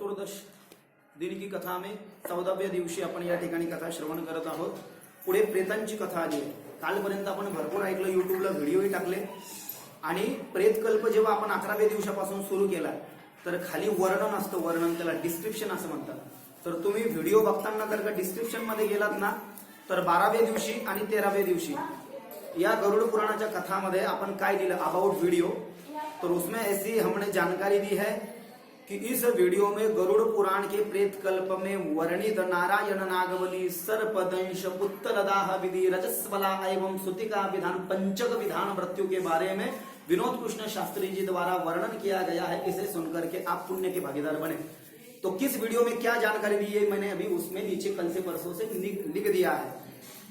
चतुर्दश दिन की कथा में 14व्या दिवशी आपण या ठिकाणी कथा श्रवण करत आहोत। पुढे प्रेतांची कथा आली आहे। कालपर्यंत आपण भरपूर ऐकलं, युट्यूबला व्हिडिओही टाकले आणि प्रेतकल्प जेव्हा आपण 11व्या दिवसापासून सुरू केला तर खाली वर्णन असतं, वर्णन त्याला डिस्क्रिप्शन असं म्हणतात। तर तुम्ही व्हिडिओ बघताना जर का डिस्क्रिप्शन मध्ये गेलात ना तर 12व्या दिवशी आणि 13व्या दिवशी या गरुड़ पुराणाच्या कथामध्ये आपण काय दिलं अबाउट वीडियो, तो उसमें ऐसी हमने जानकारी दी है कि इस वीडियो में गरुड़ पुराण के प्रेत कल्प में वर्णित नारायण नागवली सर्पदंश पुत्तलदाह विधि रजस्वला एवं सुतिका विधान पंचक विधान मृत्यु के बारे में विनोद कृष्ण शास्त्री जी द्वारा वर्णन किया गया है। इसे सुनकर के आप पुण्य के भागीदार बने। तो किस वीडियो में क्या जानकारी दी है मैंने अभी उसमें नीचे कल से परसों से लिख दिया है।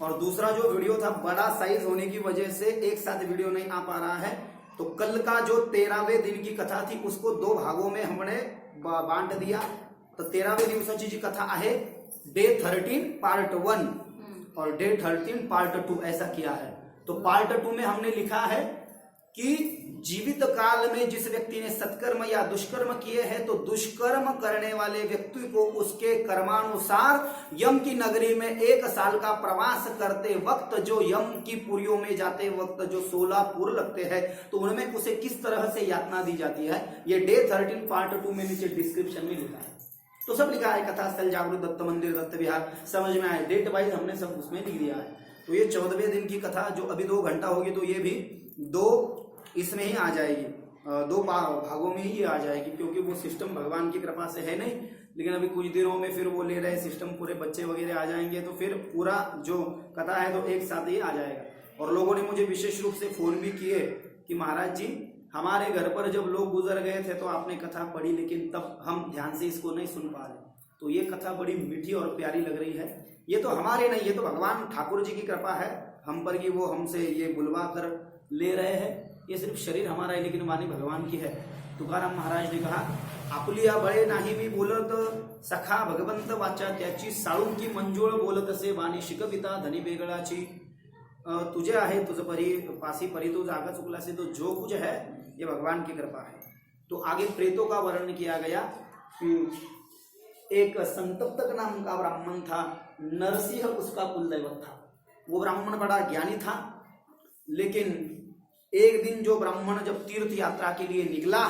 और दूसरा जो वीडियो था बड़ा साइज होने की वजह से एक साथ वीडियो नहीं आ पा रहा है, तो कल का जो 13वें दिन की कथा थी उसको 2 भागों में हमने बांट दिया। तो 13वें दिवसाची जी कथा आहे डे 13 पार्ट 1 और डे 13 पार्ट 2 ऐसा किया है। तो पार्ट 2 में हमने लिखा है कि जीवित काल में जिस व्यक्ति ने सत्कर्म या दुष्कर्म किए हैं तो दुष्कर्म करने वाले व्यक्ति को उसके कर्मानुसार यम की नगरी में 1 साल का प्रवास करते वक्त जो यम की पुरियों में जाते वक्त जो 16 पुर लगते हैं तो उनमें उसे किस तरह से यातना दी जाती है, ये डे 13 पार्ट 2 में नीचे डिस्क्रिप्शन में लिखा है। तो सब लिखा है, कथा स्थल, जागृत, दत्त मंदिर, दत्त विहार, समझ में आए, डेट वाइज हमने सब उसमें लिख दिया है। तो ये 14वें दिन की कथा जो अभी 2 घंटा होगी तो ये भी 2 इसमें ही आ जाएगी, 2 भागों में ही आ जाएगी, क्योंकि वो सिस्टम भगवान की कृपा से है नहीं, लेकिन अभी कुछ दिनों में फिर वो ले रहे सिस्टम, पूरे बच्चे वगैरह आ जाएंगे तो फिर पूरा जो कथा है तो एक साथ ही आ जाएगा। और लोगों ने मुझे विशेष रूप से फोन भी किए कि महाराज जी हमारे घर पर जब लोग गुजर गए थे तो आपने कथा पढ़ी लेकिन तब हम ध्यान से इसको नहीं सुन पा रहे। तो ये कथा बड़ी मीठी और प्यारी लग रही है। ये तो हमारे नहीं, ये तो भगवान ठाकुर जी की कृपा है हम पर कि वो हमसे ये बुलवा कर ले रहे हैं। ये सिर्फ शरीर हमारा है लेकिन वाणी भगवान की है। तुकाराम महाराज ने कहा आपुलिया बळे नाही मी बोलत सखा भगवंत वाचा त्याची साळुंकी मंजुळ बोलत असे वाणी शिकविता धनी बेगळाची। तुझे आहे तुझ परी पासी परी तो जागा चुकला से, तो जो कुछ है ये भगवान की कृपा है। तो आगे प्रेतों का वर्णन किया गया कि एक संतप्तक नाम का ब्राह्मण था, नरसिंह उसका कुलदैवत था। वो ब्राह्मण बड़ा ज्ञानी था, लेकिन एक दिन जो ब्राह्मण जब तीर्थ यात्रा के लिए निकला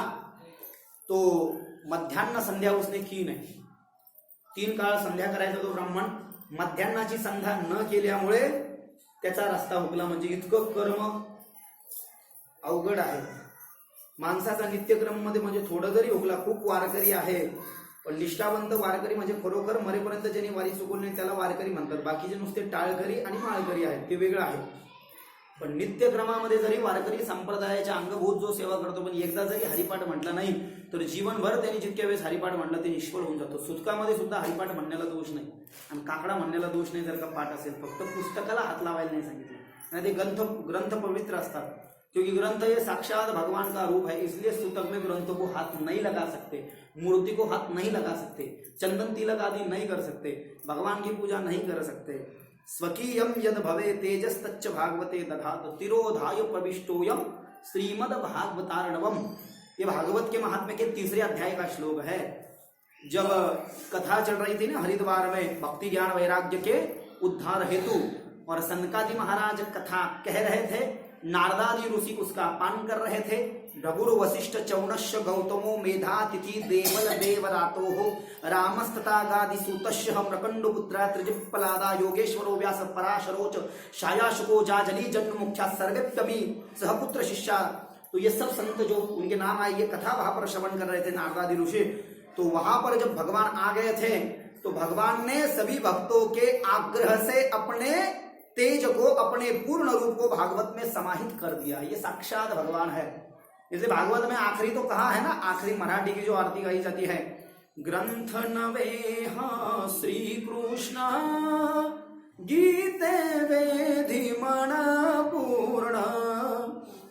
तो मध्यान्ह संध्या उसने की नाही। 3 काळ संध्या करायचा तो ब्राह्मण मध्यान्हाची संध्या न केल्यामुळे त्याचा रस्ता हुकला। म्हणजे इतकं कर्म अवघड आहे माणसाचा नित्यक्रम मध्ये, म्हणजे थोडं जरी हुकला, खूप वारकरी आहे पण निष्ठावंत वारकरी म्हणजे खरोखर मरेपर्यंत ज्यांनी वारी चुकवली नाही त्याला वारकरी म्हणतात। बाकीचे नुसते टाळकरी आणि माळकरी आहेत, ते वेगळं आहे। पण नित्यक्रमामध्ये जरी वारकरी संप्रदायाच्या अंगभूत जो सेवा करतो पण एकदा जरी हरिपाठ म्हटला नाही तर जीवनभर त्यांनी जितक्या वेळेस हरिपाठ म्हणला ते निष्फळ होऊन जातो। सुतकामध्ये सुद्धा हरिपाठ म्हणण्याला दोष नाही आणि काकडा म्हणण्याला दोष नाही जर का पाठ असेल, फक्त पुस्तकाला हात लावायला नाही सांगितलं। आणि ते ग्रंथ पवित्र असतात, क्योंकि ग्रंथ ये साक्षात भगवान का रूप है, इसलिए सूतक में ग्रंथों को हाथ नहीं लगा सकते, मूर्ति को हाथ नहीं लगा सकते, चंदन तिलक आदि नहीं कर सकते, भगवान की पूजा नहीं कर सकते। स्वकीयम यद भवे तेजस्तच्च भागवते दधात तिरोधाय प्रविष्टोयम श्रीमद भागवतार्णवम। ये भागवत के महात्म्य के 3 अध्याय का श्लोक है। जब कथा चल रही थी ना हरिद्वार में भक्ति ज्ञान वैराग्य के उद्धार हेतु, और सनकादि महाराज कथा कह रहे थे, नारदादि ऋषि उसका पान कर रहे थे। रघुर वशिष्ठ चौनश्य गौतमो मेधातिथि देवल देवरातो रामस्तथा गादि सूतश्य मृकंडु पुत्रा त्रिजिप्पलादा योगेश्वरो व्यास पराशरोच शायाशुको जाजली जन्म मुख्या सर्वेप्यमी सहपुत्र शिष्या। तो ये सब संत जो उनके नाम आए ये कथा वहां पर श्रवण कर रहे थे नारदादि ऋषि। तो वहां पर जब भगवान आ गए थे तो भगवान ने सभी भक्तों के आग्रह से अपने तेज को, अपने पूर्ण रूप को भागवत में समाहित कर दिया। ये साक्षात भगवान है। इसलिए भागवत में आखिरी तो कहा है ना, आखिरी मराठी की जो आरती गाई जाती है, ग्रंथ नवेहा श्री कृष्ण गीते वेधि मन पूर्ण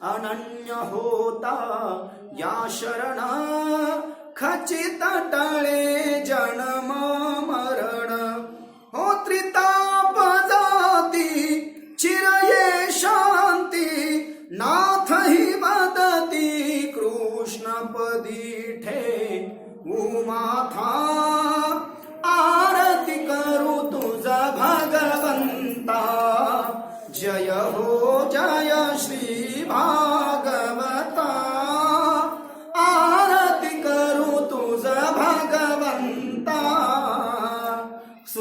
अनन्य होता या शरण खचित टळे जन्म मरण हो त्रिताप जाती चिरये शांती नाथ ही वदती कृष्ण पदी ठे उमा था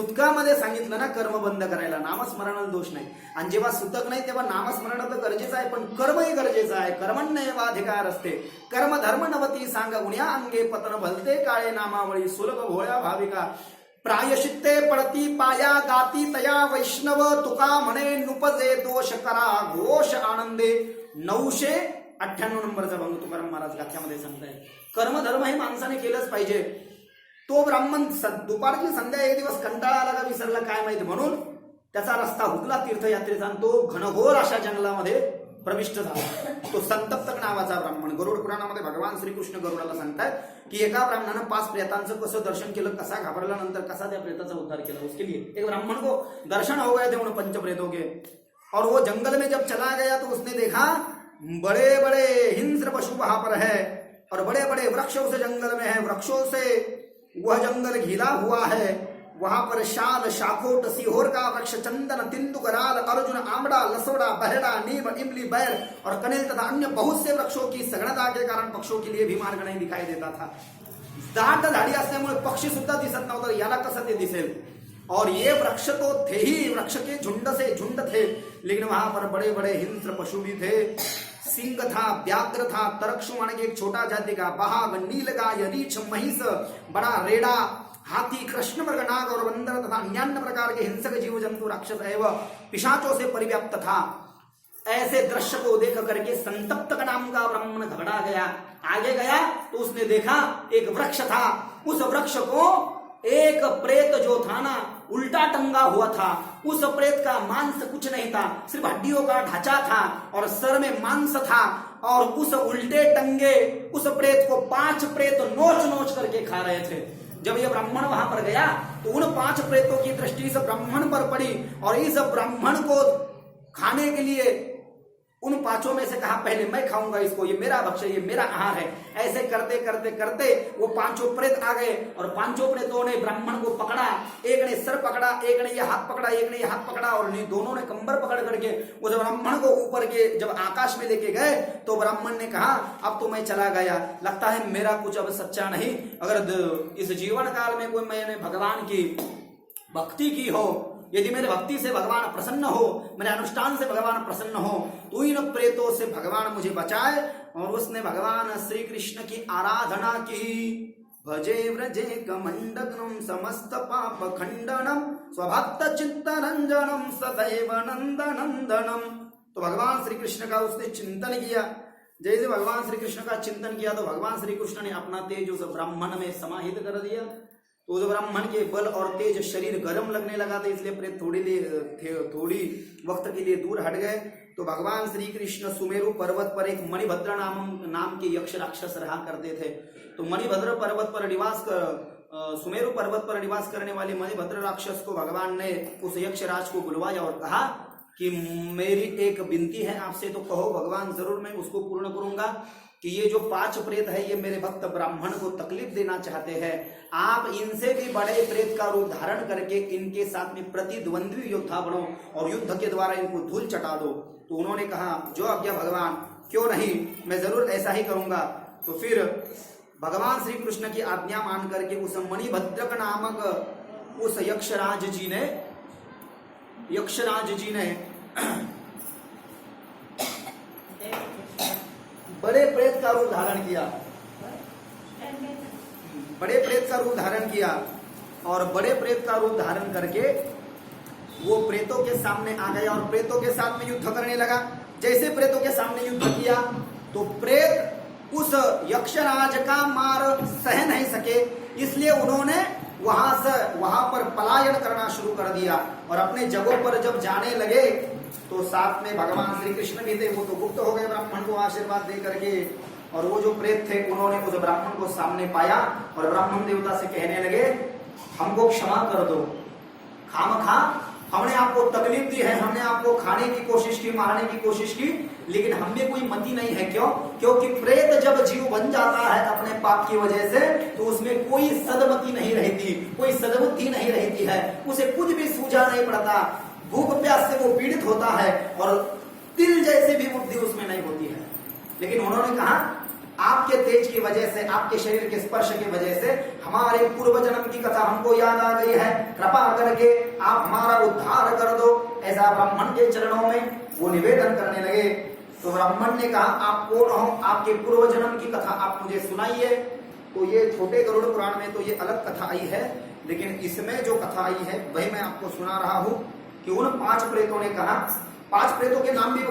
सुतकामध्ये सांगितलं ना कर्म बंद करायला, नामस्मरणाला दोष नाही. आणि जेव्हा सुतक नाही तेव्हा नामस्मरण तर गरजेचं आहे, पण कर्मही गरजेचं आहे. कर्मण्येवाधिकार असते. कर्म धर्म नवती सांग उण्या अंगे पतन भलते काळे नामावळी सुलभ भोळ्या भाविका प्रायशित्ते पडती पाया गाती तया वैष्णव तुका म्हणे नुपजे दोष करा घोष आनंदे. 998 नंबरचा भंग तुकाराम महाराज गाथ्यामध्ये सांगताय. कर्मधर्म हे माणसाने केलंच पाहिजे. तो ब्राह्मण दुपारची संध्या एक दिवस कंटाळा आला का विसरला काय माहिती, म्हणून त्याचा रस्ता हुकला तीर्थयात्रेचा आणि तो घनघोर अशा जंगलामध्ये प्रविष्ट झाला. तो संतप्तक नावाचा ब्राह्मण. गरुड पुराणामध्ये भगवान श्रीकृष्ण गरुडाला सांगतायत की एका ब्राह्मणानं 5 प्रेतांचं कसं दर्शन केलं, कसा घाबरला, नंतर कसा त्या प्रेताचा उद्धार केला. उसके लिए एक ब्राह्मण को दर्शन हो गए थे उन पंच प्रेतों के, और वो जंगल में जब चला गया तो उसने देखा बड़े बड़े हिंस्र पशु वहां पर है और बड़े बड़े वृक्ष उस जंगल में है. वृक्षों से वह जंगल घिरा हुआ है. वहां पर शाल शाखोट सीहोर का वृक्ष चंदन तिंदु कराल अर्जुन आमड़ा लसोड़ा बहड़ा नीम इमली बैर और कनेल तथा अन्य बहुत से वृक्षों की सघनता के कारण पक्षियों के लिए भी मार्ग नहीं दिखाई देता था. दाट झाडी असल्यामुळे पक्षी सुद्धा दिसत नव्हतं. याला कसं ते दिसेल. और ये वृक्ष तो थे ही, वृक्ष के झुंड से झुंड थे, लेकिन वहां पर बड़े बड़े हिंस्र पशु भी थे. सिंह था, व्याघ्र था, तरक्षु माने के एक छोटा जाति का, बाघ, नीलगाय, रीछ, महिष, बड़ा रेड़ा, हाथी, कृष्ण मृग, नाग और बंदर तथा अन्य प्रकार के हिंसक जीव जंतु राक्षस एवं पिशाचों से परिव्याप्त था. ऐसे दृश्य को देख करके संतप्तक नाम का ब्राह्मण घबरा गया. आगे गया तो उसने देखा एक वृक्ष था. उस वृक्ष को एक प्रेत जो था ना उल्टा टंगा हुआ था. उस प्रेत का मांस कुछ नहीं था, सिर्फ हड्डियों का ढांचा था और सर में मांस था. और उस उल्टे टंगे उस प्रेत को 5 प्रेत नोच नोच करके खा रहे थे. जब यह ब्राह्मण वहां पर गया तो उन 5 प्रेतों की दृष्टि इस ब्राह्मण पर पड़ी और इस ब्राह्मण को खाने के लिए उन 5 में से कहा पहले मैं खाऊंगा इसको, ये मेरा भक्ष्य, ये मेरा आहार है. ऐसे करते करते करते वो 5 प्रेत आ गए और 5 प्रेतों ने ब्राह्मण को पकड़ा. एक ने सर पकड़ा, एक ने ये हाथ पकड़ा, एक ने ये हाथ पकड़ा और दोनों ने कंबर पकड़ करके उस ब्राह्मण को ऊपर के जब आकाश में लेके गए तो ब्राह्मण ने कहा अब तो मैं चला गया, लगता है मेरा कुछ अब सच्चा नहीं. अगर इस जीवन काल में कोई मैंने भगवान की भक्ति की हो, यदि मेरे भक्ति से भगवान प्रसन्न हो, मेरे अनुष्ठान से भगवान प्रसन्न हो, तो इन प्रेतों से भगवान मुझे बचाए. और उसने भगवान श्री कृष्ण की आराधना की. भजे व्रजे कमंडनम समस्त पाप खंडनम स्वभक्त चित्त रंजनम सदैव नंद नंदनम. तो भगवान श्री कृष्ण का उसने चिंतन किया. जैसे भगवान श्री कृष्ण का चिंतन किया तो भगवान श्री कृष्ण ने अपना तेज उस ब्राह्मण में समाहित कर दिया. तो उस ब्राह्मण के बल और तेज शरीर गर्म लगने लगा था, इसलिए प्रेत थोड़ी वक्त के लिए दूर हट गए. तो भगवान श्री कृष्ण सुमेरु पर्वत पर एक मणिभद्र नाम के यक्ष राक्षस रहा करते थे. तो मणिभद्र पर्वत पर सुमेरु पर्वत पर निवास करने वाले मणिभद्र राक्षस को भगवान ने उस यक्ष राज को बुलवाया और कहा कि मेरी एक विनती है आपसे, तो कहो. भगवान जरूर मैं उसको पूर्ण करूंगा कि ये जो 5 प्रेत है ये मेरे भक्त ब्राह्मण को तकलीफ देना चाहते हैं. आप इनसे भी बड़े प्रेत का रूप धारण करके इनके साथ में प्रतिद्वंद्वी योद्धा बनो और युद्ध के द्वारा इनको धूल चटा दो. तो उन्होंने कहा जो आज्ञा भगवान, क्यों नहीं, मैं जरूर ऐसा ही करूंगा. तो फिर भगवान श्री कृष्ण की आज्ञा मान करके उस मणिभद्रक नामक उस यक्षराज जी ने बड़े प्रेत का रूप धारण किया. बड़े प्रेत का रूप धारण किया और बड़े प्रेत का रूप धारण करके वो प्रेतों के सामने आ गया और प्रेतों के साथ में युद्ध करने लगा. जैसे प्रेतों के सामने युद्ध किया तो प्रेत उस यक्षराज का मार सह नहीं सके, इसलिए उन्होंने वहां पर पलायन करना शुरू कर दिया. और अपने जगहों पर जब जाने लगे तो साथ में भगवान श्री कृष्ण भी थे. वो तो गुप्त हो गए ब्राह्मण को आशीर्वाद दे करके. और वो जो प्रेत थे उन्होंने उस ब्राह्मण को सामने पाया और ब्राह्मण देवता से कहने लगे हमको क्षमा कर दो, खामखा हमने आपको तकलीफ दी है, हमने आपको खाने की कोशिश की, मारने की कोशिश की, लेकिन हमें कोई मति नहीं है. क्यों? क्योंकि प्रेत जब जीव बन जाता है अपने पाप की वजह से तो उसमें कोई सदमति नहीं रहती, कोई सद्बुद्धि नहीं रहती है, उसे कुछ भी सूझा नहीं पड़ता. भूख प्यास से वो पीड़ित होता है और तिल जैसे भी बुद्धि उसमें नहीं होती है. लेकिन उन्होंने कहा आपके तेज की वजह से, आपके शरीर के स्पर्श की वजह से हमारे पूर्व जन्म की कथा हमको याद आ गई है, कृपा करके आप हमारा उद्धार कर दो। ऐसा ब्राह्मण के चरणों में वो निवेदन करने लगे। तो ब्राह्मण ने कहा, आप कौन हो, आपके पूर्व जन्म की कथा आप मुझे सुनाइए। तो ये छोटे गरुड़ पुराण में तो ये अलग कथा आई है, लेकिन इसमें जो कथा आई है वही मैं आपको सुना रहा हूं कि उन 5 प्रेतों ने कहा, 5 प्रेतों के नाम भी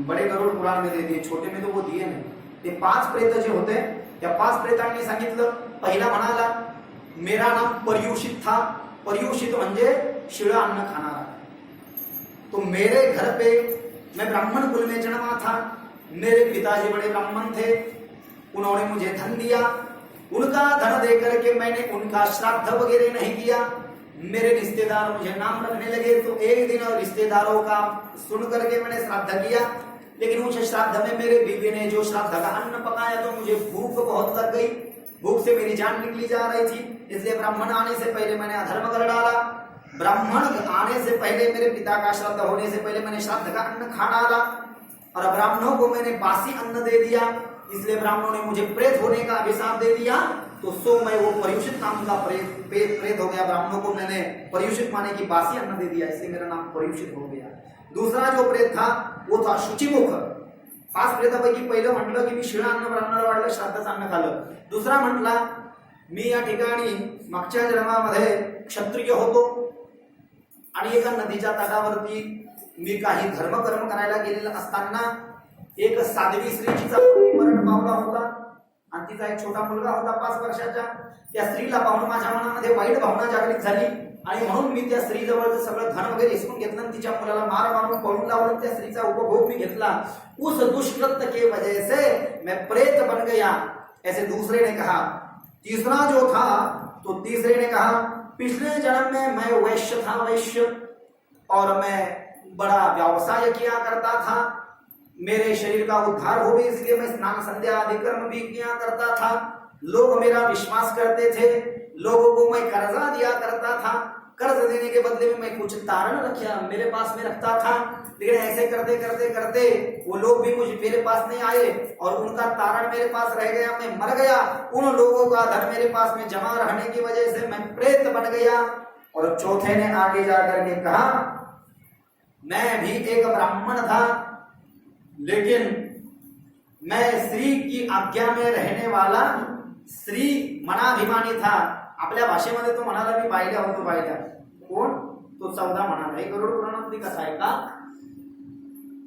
बड़े गरुड़ पुराण में दे दिए, छोटे में तो वो दिए नहीं। ते 5 प्रेत जे होते त्या 5 प्रेतांनी सांगितलं, पहिला म्हणाला मेरा नाम पर्युषित था। पर्युषित म्हणजे शिळं अन्न खाणारा। तो मेरे घर पे मैं ब्राह्मण कुल में जन्मा था, मेरे पिताजी बड़े ब्राह्मण थे, उन्होंने मुझे धन दिया, उनका धन देकर के मैंने उनका श्राद्ध वगैरह नहीं किया। मेरे रिश्तेदार मुझे नाम रखने लगे, तो एक दिन रिश्तेदारों का सुन करके मैंने श्राद्ध किया, लेकिन उस श्राद्ध में मेरे बीवी ने जो श्राद्ध का अन्न पकाया तो मुझे भूख बहुत लग गई, भूख से मेरी जान निकली जा रही थी, इसलिए ब्राह्मण आने से पहले मैंने अधर्म कर डाला। ब्राह्मण आने से पहले, मेरे पिता का श्राद्ध होने से पहले मैंने श्राद्ध का अन्न खा डाला और ब्राह्मणों को मैंने बासी अन्न दे दिया, इसलिए ब्राह्मणों ने मुझे प्रेत होने का अभिशाप दे दिया। तो सो मैं वो पर्युषित नाम का प्रेत हो गया। ब्राह्मणों को मैंने पर्युषित माने की बासी अन्न दे दिया, इसलिए मेरा नाम पर्युषित हो गया। दूसरा जो प्रेत था वो था शुचिमुख। 5 प्रेतापैकी पहिलं म्हटलं की मी शिळं अन्न ब्राह्मणाला वाढलं, श्राद्धाचं अन्न खाल्लं। दुसरा म्हटला मी या ठिकाणी मागच्या जन्मामध्ये क्षत्रिय होतो आणि एका नदीच्या तटावरती मी काही धर्मकर्म करायला गेलेला असताना एक साध्वी स्त्रीचा मरण पावला होता आणि तिचा एक छोटा मुलगा होता 5 वर्षाचा। त्या स्त्रीला पाहून माझ्या मनामध्ये वाईट भावना जागृत झाली आणि म्हणून मी त्या स्त्रीजवळचं सगळं धन वगैरे हिसकून घेतलं आणि तिच्या मुलाला मार मारून पळून लावलं। त्या स्त्रीचा उपभोग मी घेतला। उस दुष्कृत्य के वजह से मैं प्रेत बन गया, ऐसे दूसरे ने कहा। तीसरा जो था तो तीसरे ने कहा पिछले जन्म में मैं वैश्य था, वैश्य, और मैं बड़ा व्यवसाय किया करता था, मेरे शरीर का उद्धार हो गया, इसलिए मैं स्नान संध्या आदि कर्म भी किया करता था। लोग मेरा विश्वास करते थे, लोगों को मैं कर्जा दिया करता था, कर्ज देने के बदले में मैं कुछ तारण रखा मेरे पास में रखता था, लेकिन ऐसे करते करते करते वो लोग भी मुझे मेरे पास नहीं आए और उनका तारण मेरे पास रह गया, मैं मर गया। उन लोगों का धन मेरे पास में जमा रहने की वजह से मैं प्रेत बन गया। और चौथे ने आगे जाकर के कहा मैं भी एक ब्राह्मण था, लेकिन मैं स्त्री की आज्ञा में रहने वाला स्त्री मनाभिमानी था। आपल्या भाषेमध्ये तो म्हणाला मी बायल्या होतो, बायल्या कोण तो 14 म्हणाला। एक गरुड पुराणातली कथा आहे का,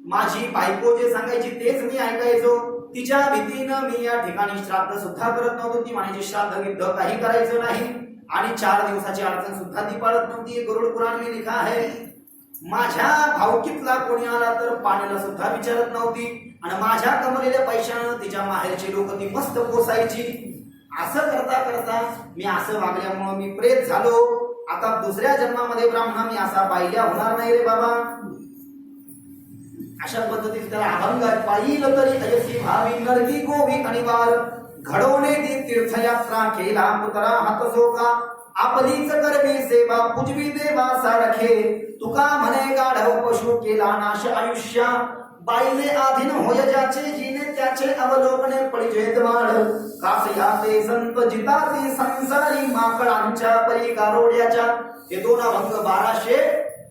माझी बायको जे सांगायची तेच मी ऐकायचो, तिच्या भीतीनं मी या ठिकाणी श्राद्ध सुद्धा करत नव्हतो। ती म्हणायची श्राद्ध गिद्ध काही करायचं नाही आणि 4 दिवसाची अडचण सुद्धा ती पाळत नव्हती। गरुड पुराण में लिखा है माझ्या भावकीतला कोणी आला तर पाण्याला सुद्धा विचारत नव्हती आणि माझ्या कमवलेल्या पैशानं तिच्या माहेरची लोक ती मस्त पोसायची। असं करता करता मी असं वागल्यामुळे मी प्रेत झालो। आता दुसऱ्या जन्मामध्ये ब्राह्मण मी असा बायल्या होणार नाही रे बाबा। अशा पद्धतीने त्याला अभंग पाहिल तरी अयसी भावी नरकी गोवी अनिवार घडवणे ती तीर्थयात्रा केला पुतरा हात सोका आपलीच करवी सेवा पुजवी देवा सारखे तुका म्हणे गाढव पशु केला नाश आयुष्या बाईले आधीन होय ज्याचे जिने त्याचे अवलोकने पडिजेत वाढ कासया ते संत जिताती संसारी माकडांच्या परी गारोड्याच्या। हे 2 अभंग 1282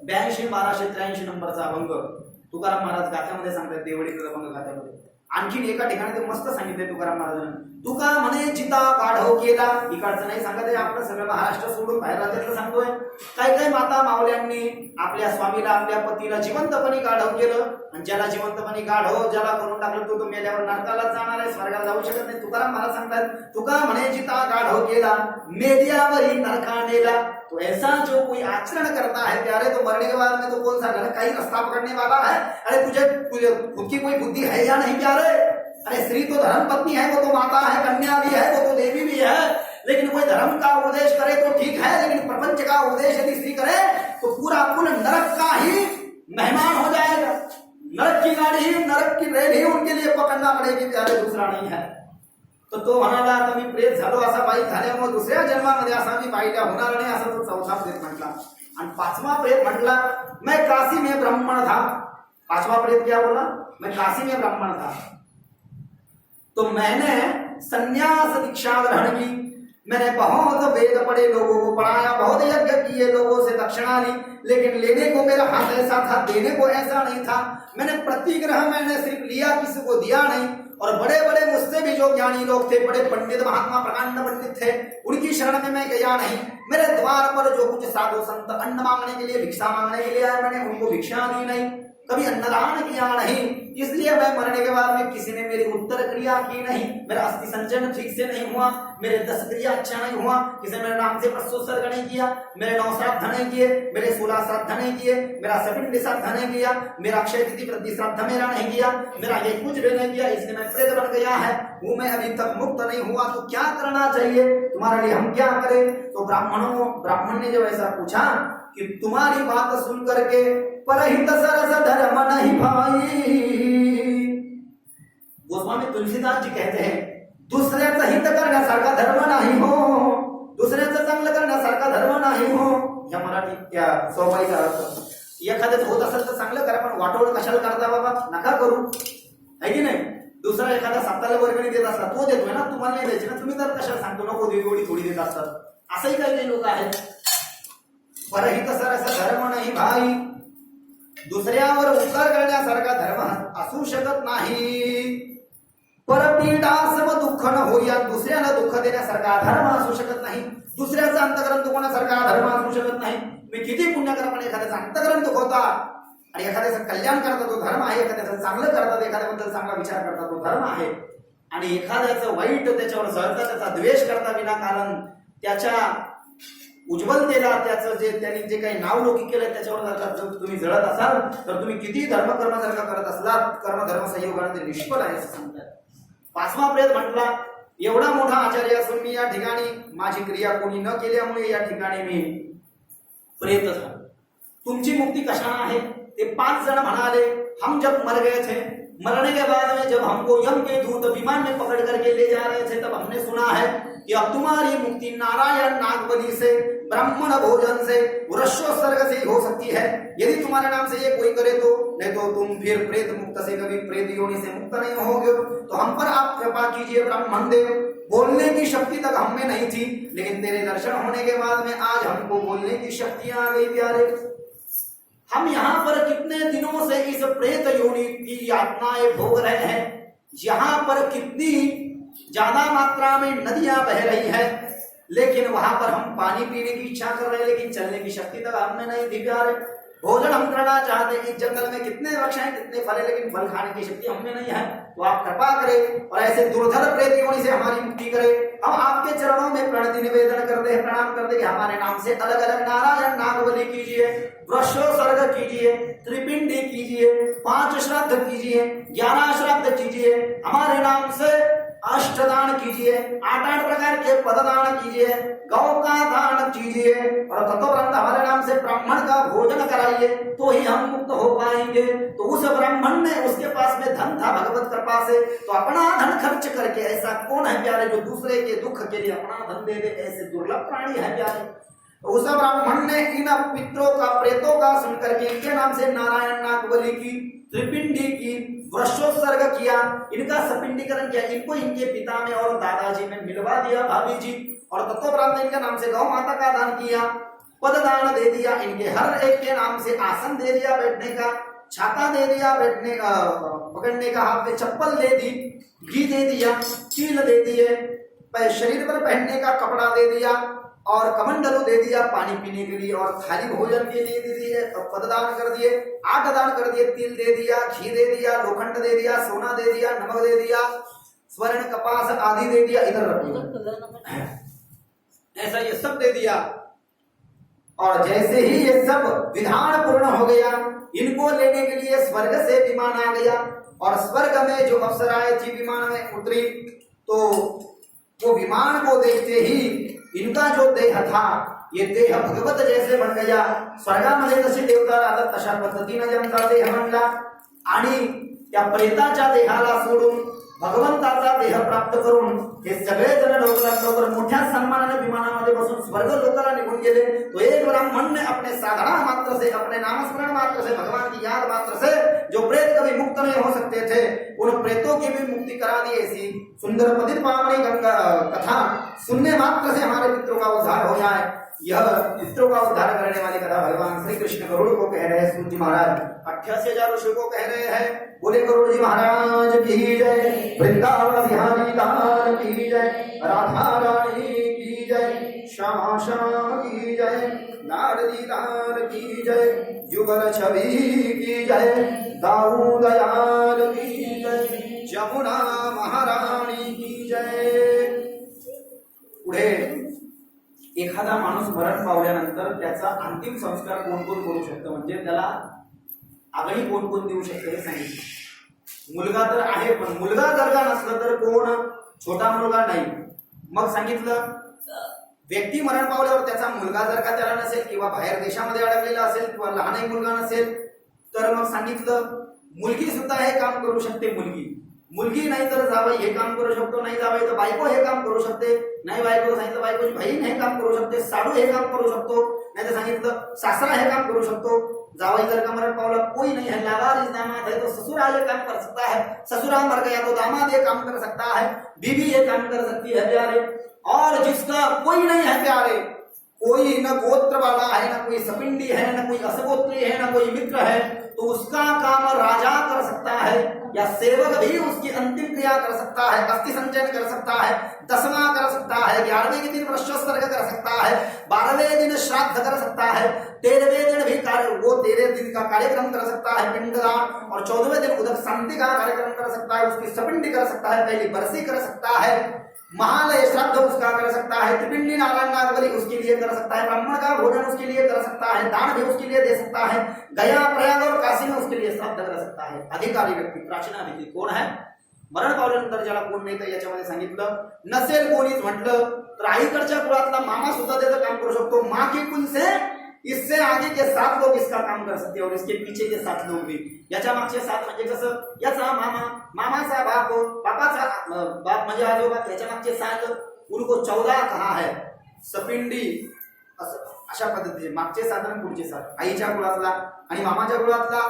1283 नंबरचा अभंग तुकाराम महाराज गाथ्यामध्ये सांगतात, देवडीकर अभंग गाथ्यामध्ये। आणखीन एका ठिकाणी ते मस्त सांगितले तुकाराम महाराजांनी, तुका म्हणे जिता गाढव केला। इकडचं नाही सांगत आहे, आपलं सगळं महाराष्ट्र सोडून बाहेर राज्यातलं सांगतोय। काही काही माता मावल्यांनी आपल्या स्वामीला आपल्या पतीला जिवंतपणे गाढव केलं आणि ज्याला जिवंतपणे गाढव ज्याला करून टाकलं तो मेल्यावर नरकाला जाणार आहे, स्वर्गाला जाऊ शकत नाही। तुकाराम महाराज सांगतात तुका म्हणे जिता गाढव केला मेल्यावरी नरका नेला। तो ऐसा जो कोई आचरण करता है प्यारे, तो मरने के बाद में तो कौन सा घर कहीं रास्ता पकड़ने वाला है। अरे तुझे खुद की कोई बुद्धि है या नहीं प्यारे। अरे स्त्री तो धर्म पत्नी है, वो तो माता है, कन्या भी है, वो तो देवी भी है, लेकिन कोई धर्म का उपदेश करे तो ठीक है, लेकिन प्रपंच का उपदेश यदि स्त्री करे तो पूरा कुल नरक का ही मेहमान हो जाएगा। नरक की गाड़ी ही, नरक की रेल ही उनके लिए पकड़ना पड़ेगी प्यारे, दूसरा नहीं है। तो म्हणाला आता मी प्रेत झालो, असा बाई झाल्यामुळे दुसऱ्या जन्मामध्ये असा मी बाईला होणार नाही, असा तो 4था प्रेत म्हटला। आणि 5वां प्रेत म्हटला मैं काशी में ब्राह्मण था। 5वां प्रेत क्या बोला, मैं काशी में ब्राह्मण था। तो मैंने संन्यास दीक्षा ग्रहण की, मैंने बहुत वेद पढ़े, लोगों को पढ़ाया, बहुत यज्ञ किए, लोगों से दक्षिणा ली, लेकिन लेने को मेरा हाथ ऐसा था, देने को ऐसा नहीं था। मैंने प्रतिग्रह मैंने सिर्फ लिया, किसी को दिया नहीं। और बड़े बड़े मुझसे भी जो ज्ञानी लोग थे, बड़े पंडित महात्मा प्रकांड पंडित थे, उनकी शरण में मैं गया नहीं। मेरे द्वार पर जो कुछ साधु संत अन्न मांगने के लिए, भिक्षा मांगने के लिए आए, मैंने उनको भिक्षा दी नहीं, कभी अन्नदान किया नहीं। इसलिए मैं मरने के बाद में किसी ने मेरी उत्तर क्रिया की नहीं, मेरा अस्थि संचयन ठीक से नहीं हुआ, मेरे 10 क्रिया अच्छा नहीं हुआ, किसी ने मेरे नाम से प्रस्तोत्सर्ग नहीं किया, मेरे 9 श्राद्ध नहीं किए, मेरे 16 श्राद्ध नहीं किए, मेरा सपिंड श्राद्ध नहीं किया, मेरा अक्षय तिथि वृद्धि श्राद्ध मेरा नहीं किया, मेरा ये कुछ भी नहीं किया, इसलिए मैं प्रेत बन गया है, वो मैं अभी तक मुक्त नहीं हुआ। तो क्या करना चाहिए तुम्हारे लिए, हम क्या करें? तो ब्राह्मण ने जब ऐसा पूछा कि तुम्हारी बात सुन करके परहित सरस धर्म नहीं भाई, गोस्वामी तुलसीदास जी कहते हैं दुसऱ्याचं हित करण्यासारखा धर्म नाही हो, दुसऱ्याचं चांगलं करण्यासारखा धर्म नाही हो। या मराठी या सोपाईचा अर्थ, एखाद्याच होत असेल तर चांगलं करा, पण वाटोळ कशाला करता बाबा, नका करू, है की नाही? दुसरा एखादा साताला वर्गणी देत असला, तो देतोय ना, तुम्हाला नाही द्यायची ना, तुम्ही तर कशाला सांगतो नको देऊ, एवढी थोडी देत असतात, असंही काही लोक आहेत। परहित सरस धर्म नाही भाई, दुसऱ्यावर उपकार करण्यासारखा धर्म असू शकत नाही। परपीडा सम दुःख न होईया, दुसऱ्याला दुःख देण्यासारखा धर्म असू शकत नाही, दुसऱ्याचं अंतकरण दुखवण्यासारखा धर्म असू शकत नाही। मी किती पुण्य करा, पण एखाद्याचं अंतकरण दुखवता आणि एखाद्याचं कल्याण करता तो धर्म आहे, एखाद्याचं चांगलं करतात, एखाद्याबद्दल चांगला विचार करता तो धर्म आहे, आणि एखाद्याचं वाईट त्याच्यावर जळता, त्याचा द्वेष करता विनाकारण, त्याच्या उज्ज्वलतेला, त्याचं जे त्यांनी जे काही नाव लौकिक केलंय त्याच्यावर जर तुम्ही जळत असाल, तर तुम्ही किती धर्म जर का करत असलात, कर्म धर्म संयोगाने ते निष्फळ आहे असं सांगतात। 5वा प्रेत म्हटला, एवढा मोठा आचार्य असून मी या ठिकाणी माझी क्रिया कोणी न केल्यामुळे या ठिकाणी मी प्रेत झालो। तुमची मुक्ती कशाने आहे? ते 5 जण म्हणाले, हम जब मर गए थे, मरने के बाद में जब हमको यम के दूत विमान में पकड़ करके ले जा रहे थे, तब हमने सुना है कि अब तुम्हारी मुक्ति नारायण नागबली से, ब्राह्मण भोजन से, वृक्षोत्सर्ग से ही हो सकती है। यदि तुम्हारे नाम से ये कोई करे तो, नहीं तो तुम फिर प्रेत मुक्त से कभी प्रेत योनि से मुक्त नहीं होगे। तो हम पर आप कृपा कीजिए ब्राह्मण देव, बोलने की शक्ति तक हमें नहीं थी, लेकिन तेरे दर्शन होने के बाद में आज हमको बोलने की शक्ति आ गई। प्यारे, हम यहाँ पर कितने दिनों से इस प्रेत योनि की यातनाएं भोग रहे हैं, यहाँ पर कितनी ज्यादा मात्रा में नदियां बह रही है, लेकिन वहां पर हम पानी पीने की इच्छा कर रहे हैं, लेकिन चलने की शक्ति तक हमने नहीं दी। प्यारे, भोजन हम करना चाहते हैं, इस जंगल में कितने वृक्ष हैं, कितने फल है, लेकिन फल खाने की शक्ति हमें नहीं है। तो आप कृपा करें और ऐसे दुर्धर प्रेत योनि से हमारी मुक्ति करें। हम आपके चरणों में प्रणति निवेदन करते हैं, प्रणाम करते हैं, हमारे नाम से अलग अलग नारायण नागबली कीजिए, वृक्षोत्सर्ग कीजिए, त्रिपिंडी कीजिए, 5 श्राद्ध कीजिए, 11 श्राद्ध कीजिए, हमारे नाम से अष्टदान कीजिए, 8 प्रकार के पददान कीजिए, गौ का दान कीजिए, और तत्वपरंत हमारे नाम से ब्राह्मण का भोजन कराइए, तो ही हम मुक्त हो पाएंगे। तो उस ब्राह्मण ने, उसके पास में धन था भगवत कृपा से, तो अपना धन खर्च करके, ऐसा कौन है प्यारे जो दूसरे के दुख के लिए अपना धन दे दे, ऐसे दुर्लभ प्राणी है प्यारे। तो उस ब्राह्मण ने इन पितरों का, प्रेतों का सुनकर के इनके नाम से नारायण नागबली की, त्रिपिंडी की, वृक्षोत्सर्ग किया, इनका सपिंडीकरण किया, इनको इनके पिता में और दादाजी में मिलवा दिया, भाभी जी, और तत्वपरांत इनके नाम से गौ माता का दान किया, पददान दे दिया, इनके हर एक के नाम से आसन दे दिया बैठने का, छाता दे दिया बैठने का, पकड़ने का, हाथ में चप्पल दे दी, घी दे दिया, चील दे दिए, शरीर पर पहनने का कपड़ा दे दिया, और कमंडलू दे दिया पानी पीने के लिए, और थाली भोजन के लिए दे दिए, और पददान कर दिए, 8 दान कर दिए, तिल दे दिया, घी दे दिया, लोखंड दे दिया, सोना दे दिया, नमक दे दिया, स्वर्ण कपास आदि दे दिया, इधर रखिए, ऐसा ये सब दे दिया। और जैसे ही ये सब विधान पूर्ण हो गया, इनको लेने के लिए स्वर्ग से विमान आ गया, और स्वर्ग में जो अप्सराएं थी विमान में उतरी, तो वो विमान को देखते ही इनका जो देह था, ये देह भगवत जैसे बन गया। स्वर्गामध्ये जसे देवता राहतात तशा पद्धतीने जमता देह बनला, आणि त्या प्रेताच्या देहाला सोडून भगवंताचा देह प्राप्त करून हे सगळेजण लवकर मोठ्या सन्मानाने विमानामध्ये बसून स्वर्ग लोकाला निघून गेले। तो एक ब्राह्मण ने अपने साधना मात्र से, अपने नामस्मरण मात्र से, भगवान की याद मात्र से जो प्रेत कभी मुक्त नहीं हो सकते थे, उन प्रेतों की भी मुक्ति करा दी। ऐसी सुंदर पतित पावनी गंगा कथा सुनने मात्र से हमारे पितरों का उद्धार हो जाए। यह पितरों का उद्धार करने वाली कथा भगवान श्री कृष्ण गरुड़ को कह रहे हैं। सूत जी महाराज 88,000 ऋषियों को कह रहे हैं। बोले गरुड़ जी महाराज की जय, वृंदावन बिहारी लाल की जय, राधा रानी की जय, श्यामा श्याम की जय, लाडली लाल की जय, युगल छवि की जय, दाऊ दयाल की जय, जमुना महाराणी की जय। पुढे एखादा माणूस मरण पावल्यानंतर त्याचा अंतिम संस्कार कोण कोण करू शकतं, म्हणजे त्याला आगळी कोण कोण देऊ शकतं हे सांगितलं। मुलगा तर आहे, पण मुलगा जर का नसला तर कोण, छोटा मुलगा नाही। मग सांगितलं व्यक्ती मरण पावल्यावर त्याचा मुलगा जर का त्याला नसेल किंवा बाहेर देशामध्ये अडकलेला असेल किंवा लहानही मुलगा नसेल तर मग सांगितलं मुलगी सुद्धा हे काम करू शकते। मुलगी नाही तर जावई हे काम करू शकतो, नाही जावई तर बायको हे काम करू शकते, नाही बायको सांगितलं बायकोची बहीण हे काम करू शकते, साडू हे काम करू शकतो, नाही तर सांगितलं सासरा हे काम करू शकतो। जावई जर का मरण पावला कोई नहीं है, लावारिस दामाद है तो ससुराल ये काम कर सकता है, ससुराल मर गया तो दामाद ये काम कर सकता है, बीवी ये काम कर सकती है प्यारे। और जिसका कोई नहीं है प्यारे, कोई न गोत्र वाला है, न कोई सपिंडी है, न कोई असगोत्री है, न कोई मित्र है, तो उसका काम राजा कर सकता है या सेवक भी उसकी अंतिम क्रिया कर सकता है, अस्थि संचयन कर सकता है, दसवां कर सकता है, 11वें के दिन वृक्षोत्सर्ग कर सकता है, 12वें दिन श्राद्ध कर सकता है, 13वें दिन भी वो 13 दिन का कार्यक्रम कर सकता है पिंडदान, और 14वें दिन उदक शांति का कार्यक्रम कर सकता है, उसकी सपिंडी कर सकता है, पहली बरसी कर सकता है, महालय श्राद्ध उसका कर सकता है, त्रिपिंडी नारायण नागबली उसके लिए कर सकता है, ब्राह्मण का भोजन उसके लिए कर सकता है, दान भी उसके लिए दे सकता है, गया प्रयाग और काशी में उसके लिए श्राद्ध कर सकता है। अधिकारी व्यक्ती प्राचीनाधिकारी कोण है? मरण पावल्यानंतर ज्याला कोण नाही तर याच्यामध्ये सांगितलं नसेल कोणीच म्हटलं तर आईकडच्या कुळातला मामा सुद्धा त्याचं काम करू शकतो। माँ के कुल से इससे आगे के 7 लोग इसका काम कर सकते हैं और इसके पीछे के 7 लोग भी। याच्या मागचे 7 म्हणजे कसं, याचा मामा, मामाचा बाप, बापाचा बाप म्हणजे आजोबा, याच्या मागचे 7 उनको 14 कहा है सपिंडी, अशा पद्धतीने मागचे 7 आणि पुढचे 7 आईच्या कुळातला आणि मामाच्या कुळातला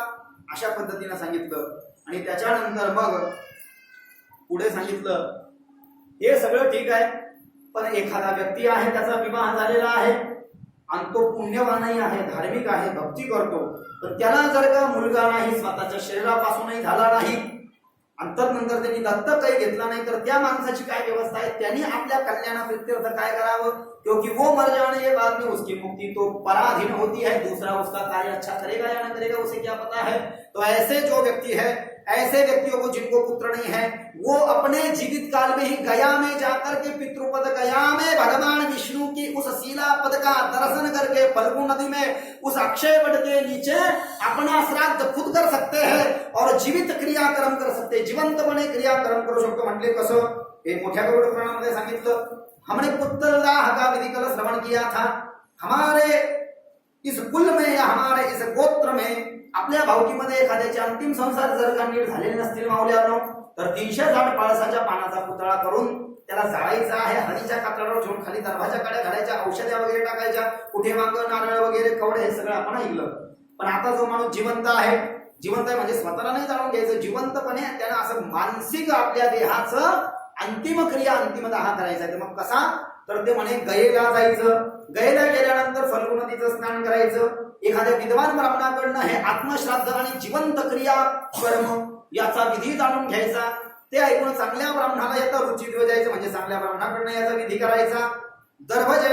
अशा पद्धतीने सांगितलं। आणि त्याच्यानंतर मग पुढे सांगितलं हे सगळं ठीक आहे, पण एखादा व्यक्ती आहे त्याचा विवाह झालेला आहे आणि तो पुण्यवानही आहे, धार्मिक आहे, भक्ती करतो, तर त्याला जर का मुलगा नाही, स्वतःच्या शरीरापासूनही झाला नाही आणि नंतर त्यांनी दत्तक काही घेतला नाही तर त्या माणसाची काय व्यवस्था आहे, त्यांनी आपल्या कल्याणाप्रीत्यर्थ काय करावं, क्योंकि वो मर जाने के बाद में उसकी मुक्ति तो पराधीन होती है, दूसरा उसका कार्य अच्छा करेगा या न करेगा उसे क्या पता है। तो ऐसे जो व्यक्ति है, ऐसे व्यक्तियों को जिनको पुत्र नहीं है, वो अपने जीवित काल में ही गया में जाकर के पितृपद गया में भगवान विष्णु की उस शिला पद का दर्शन करके फल्गु नदी में उस अक्षय वट के नीचे अपना श्राद्ध खुद कर सकते हैं और जीवित क्रियाक्रम कर सकते, जिवंतपणे क्रियाक्रम करू शकतो। म्हटले कसं, एक मोठ्या गरुड पुराणामध्ये सांगितलं, हमने पुत्रदाह का विधि कल श्रवण किया था। हमारे इस कुल में या हमारे इस गोत्र में आपल्या भावकीमध्ये एखाद्याचे अंतिम संसार जर का नीट झालेले नसतील माऊल्यानो तर 300 झाड पळसाच्या पानाचा पुतळा करून त्याला जाळायचा आहे, हळदीच्या कातळावर ठेवून खाली दरवाजा काड्या घालायच्या, औषध्या वगैरे टाकायच्या, कुठे मांग नारळ वगैरे कवडे हे सगळं आपण ऐकलं। पण आता जो माणूस जिवंत आहे म्हणजे स्वतःला नाही जाणून घ्यायचं, जिवंतपणे त्यानं असं मानसिक आपल्या देहाचं अंतिम क्रिया अंतिम दाह करायचा आहे। मग कसा, तर ते म्हणे गयेला जायचं, गयेला गेल्यानंतर फल्गु नदीचं स्नान करायचं, एखाद्या विद्वान ब्राह्मणाकडनं हे आत्मश्राद्ध आणि जिवंत क्रिया कर्म याचा विधी जाणून घ्यायचा, ते ऐकून चांगल्या ब्राह्मणाला याचा रुची द्यायचं, म्हणजे चांगल्या ब्राह्मणाकडनं याचा विधी करायचा। दर्भ जे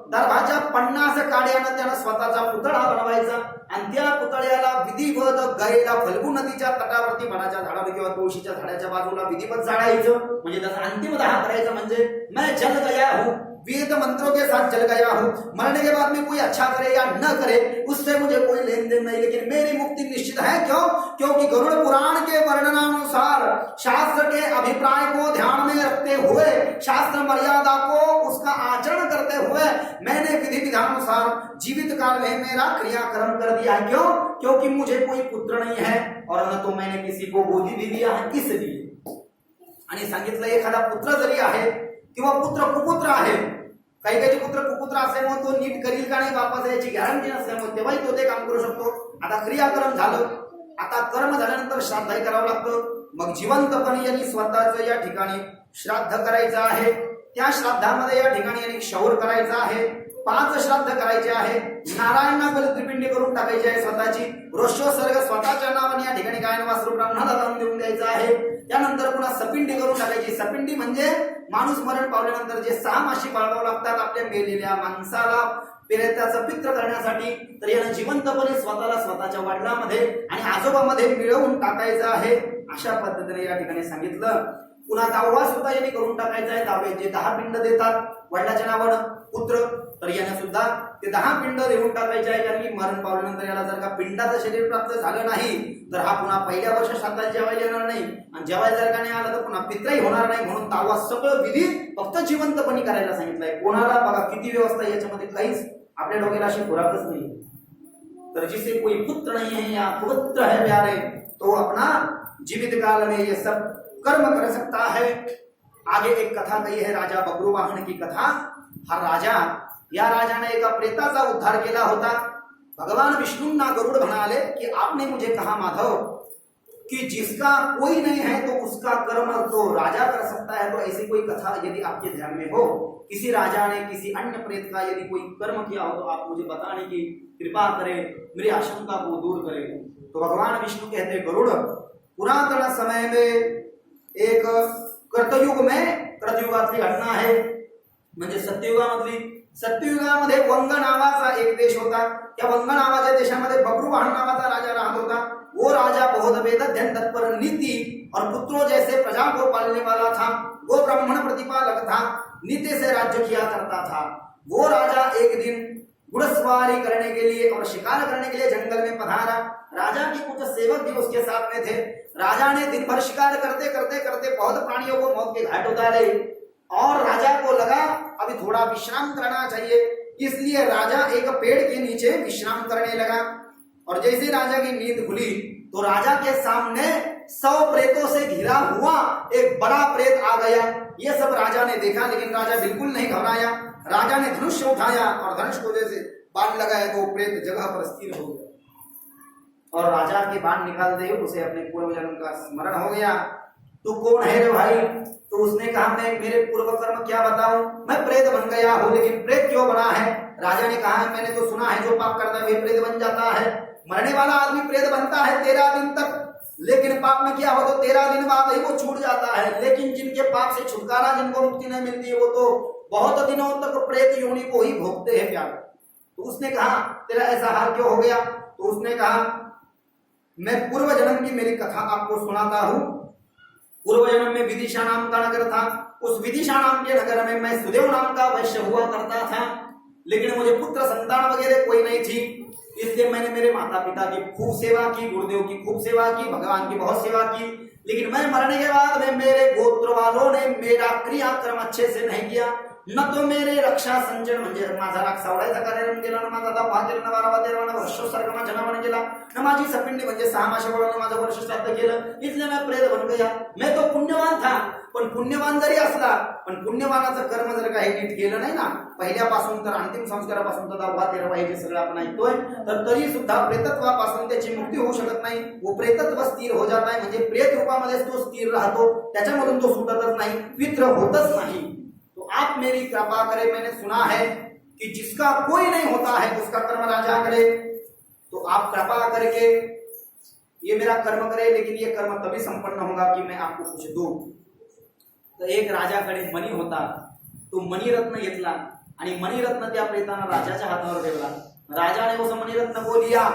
दर्भाच्या 50 काड्यानं त्यानं स्वतःचा पुतळा बनवायचा आणि त्या पुतळ्याला विधिवत गयेला फल्गु नदीच्या तटावरती वडाच्या झाडावर किंवा तुळशीच्या झाडाच्या बाजूला विधिवत जाळायचं, म्हणजे त्याचा अंतिम दाह करायचा। म्हणजे मैं जल गया हूं, वेद मंत्रों के साथ जल गया हूं, मरने के बाद में कोई अच्छा करे या न करे उससे मुझे कोई लेन देन नहीं, लेकिन मेरी मुक्ति निश्चित है। क्यों? क्योंकि गरुड़ पुराण के वर्णनानुसार शास्त्र के अभिप्राय को ध्यान में रखते हुए, शास्त्र मर्यादा को उसका आचरण करते हुए मैंने विधि विधानुसार जीवित काल में मेरा क्रियाक्रम कर दिया है। क्यों? क्योंकि मुझे कोई पुत्र नहीं है और न तो मैंने किसी को गोदी भी दिया है, इसलिए आणि सांगितलं एखादा पुत्र जरी आहे किंवा पुत्र कुपुत्र आहे, काही काही पुत्र कुपुत्र असल्यामुळे तो नीट करील का नाही बापाचा याची गॅरंटी नसल्यामुळे तेव्हाही तो ते काम करू शकतो. आता क्रियाकर्म झालं, आता कर्म झाल्यानंतर श्राद्धही करावं लागतं. मग जिवंतपणे यांनी स्वतःच या ठिकाणी श्राद्ध करायचं आहे. त्या श्राद्धामध्ये या ठिकाणी यांनी क्षौर करायचा आहे, 5 श्राद्ध करायचे आहे, नारायणना बलित्रिपिंडी करून टाकायची आहे स्वतःची, रोषोत्सर्ग स्वतःच्या नावाने या ठिकाणी गायन वासरू ब्राह्मणाला दान देऊन द्यायचं आहे. त्यानंतर पुन्हा सपिंडी करून टाकायची. सपिंडी म्हणजे माणूस मरण पावल्यानंतर जे 6 माशी बाळगावं लागतात आपल्या मेलेल्या माणसाला प्रेताचं पित्र करण्यासाठी, तर यानं जिवंतपणे स्वतःला स्वतःच्या वडिलांमध्ये आणि आजोबामध्ये मिळवून टाकायचं आहे. अशा पद्धतीने या ठिकाणी सांगितलं. पुन्हा 10वा सुद्धा यांनी करून टाकायचा आहे. 10वे जे 10 पिंड देतात वडिलाच्या नावानं पुत्र, तर याने सुद्धा ते 10 पिंड देऊन टाकायचे आहे. कारण की मरण पावल्यानंतर याला जर का पिंडाचं शरीर प्राप्त झालं नाही तर हा पुन्हा पहिल्या वर्ष श्राद्धाला जेवायला येणार नाही, आणि जेवायला जर का नाही आलं तर पुन्हा पित्रही होणार नाही. म्हणून 10वा सगळं विधी फक्त जिवंतपणे करायला सांगितलंय. कोणाला बघा किती व्यवस्था याच्यामध्ये, काहीच आपल्या डोक्याला अशी खुराकच नाही. तर जिसे कोई पुत्र नहीं है या पुत्र है प्यारे, तो अपना जीवित काल में ये सब कर्म कर सकता है. आगे एक कथा कही है राजा बब्रुवाहन की कथा. हा राजा, या राजाने एका प्रेताचा उद्धार केला होता. भगवान विष्णुंना गरुड़ म्हणाले की आपने मुझे कहा माधव कि जिसका कोई नहीं है तो उसका कर्म तो राजा कर सकता है. तो ऐसी कोई कथा यदि आपके ध्यान में हो, किसी राजा ने किसी अन्य प्रेत का यदि कोई कर्म किया हो, तो आप मुझे बताने की कृपा करें, मेरी आशंका को दूर करें. तो भगवान विष्णु कहते गरुड़, पुरातन समय में एक कृतयुग में, कृतयुगातली घटना आहे म्हणजे सत्ययुगामधली. सत्ययुगामध्ये वंग नावाचा एक देश होता. त्या वंग नावाच्या देशामध्ये बब्रुवाहन नावाचा राजा राहत होता. वो राजा बहुत वेद अध्ययन तत्पर, नीति और पुत्रों जैसे प्रजा को पालने वाला था. वो ब्राह्मण प्रतिपालक था, नीति से राज्य किया करता था. वो राजा एक दिन घुड़सवारी करने के लिए और शिकार करने के लिए जंगल में पधारा. राजा के कुछ सेवक भी उसके साथ में थे. राजा ने दिन भर शिकार करते करते करते बहुत प्राणियों को मौत के घाट उतारे और राजा को लगा अभी थोड़ा विश्राम करना चाहिए. इसलिए राजा एक पेड़ के नीचे विश्राम करने लगा. और जैसे राजा की नींद खुली तो राजा के सामने 100 प्रेतों से घिरा हुआ एक बड़ा प्रेत आ गया. ये सब राजा ने देखा, लेकिन राजा बिल्कुल नहीं घबराया. राजा ने धनुष उठाया और धनुष को जैसे बाण लगाया तो प्रेत जगह पर स्थिर हो गया. और राजा के बाण निकालते ही उसे अपने पूर्व जन्म का स्मरण हो गया. तू कौन है रे भाई? तो उसने कहा मैं मेरे पूर्व कर्म क्या बताऊं, मैं प्रेत बन गया हूं. लेकिन प्रेत क्यों बना है? राजा ने कहा मैंने तो सुना है जो पाप करता है वे प्रेत बन जाता है. मरने वाला आदमी प्रेत बनता है 13 दिन तक, लेकिन पाप में क्या हो तो 13 दिन बाद ही वो छूट जाता है. लेकिन जिनके पाप से छुटकारा, जिनको मुक्ति नहीं मिलती है, वो तो बहुत दिनों तक प्रेत योनि को ही भोगते हैं प्यार. तो उसने कहा तेरा ऐसा हाल क्यों हो गया? तो उसने कहा मैं पूर्व जन्म की मेरी कथा आपको सुनाता हूं. पूर्व जन्म में विदिशा नाम का नगर था. उस विदिशा नाम के नगर में मैं सुदेव नाम का वैश्य हुआ करता था. लेकिन मुझे पुत्र संतान वगैरह कोई नहीं थी. इसलिए मैंने मेरे माता पिता की खूब सेवा की, गुरुदेव की खूब सेवा की, भगवान की बहुत सेवा की. लेकिन मैं मरने के बाद में मेरे गोत्र वालों ने मेरा क्रियाक्रम अच्छे से नहीं किया. न तो मेरे रक्षा संचरण म्हणजे माझा राग सावडायचा कार्यक्रम केला, न माझा दावा केला, न 12 वर्षोत्सर्ग माझ्या नावाने केला, न माझी सपिंडी म्हणजे 6 माशावरून माझं वर्ष श्राद्ध केलं. इसलिए मैं प्रेत बन गया. मैं तो पुण्यवान था. पण पुण्यवान जरी असला, पण पुण्यवानाचं कर्म जर काही नीट केलं नाही ना, पहिल्यापासून तर अंतिम संस्कारापासून तर 10 13 हे सगळं आपण ऐकतोय, तर तरी सुद्धा प्रेतत्वापासून त्याची मुक्ती होऊ शकत नाही. वो प्रेतत्व स्थिर हो जात नाही, म्हणजे प्रेत रूपामध्ये तो स्थिर राहतो, त्याच्यामधून तो सुटतच नाही, पित्र होतच नाही. तो आप मेरी कृपा करे. मैंने सुना है कि जिसका कोई नहीं होता है उसका कर्म राजा करे. तो आप कृपा करके ये मेरा कर्म करे, लेकिन ये कर्म तभी संपन्न होगा कि मैं आपको कुछ दूं. तर एक राजाकडे मणी होता. तो मणिरत्न घेतला आणि मणिरत्न त्या प्रेतानं राजाच्या हातावर ठेवला. राजा ने उस मणिरत्न को लिया.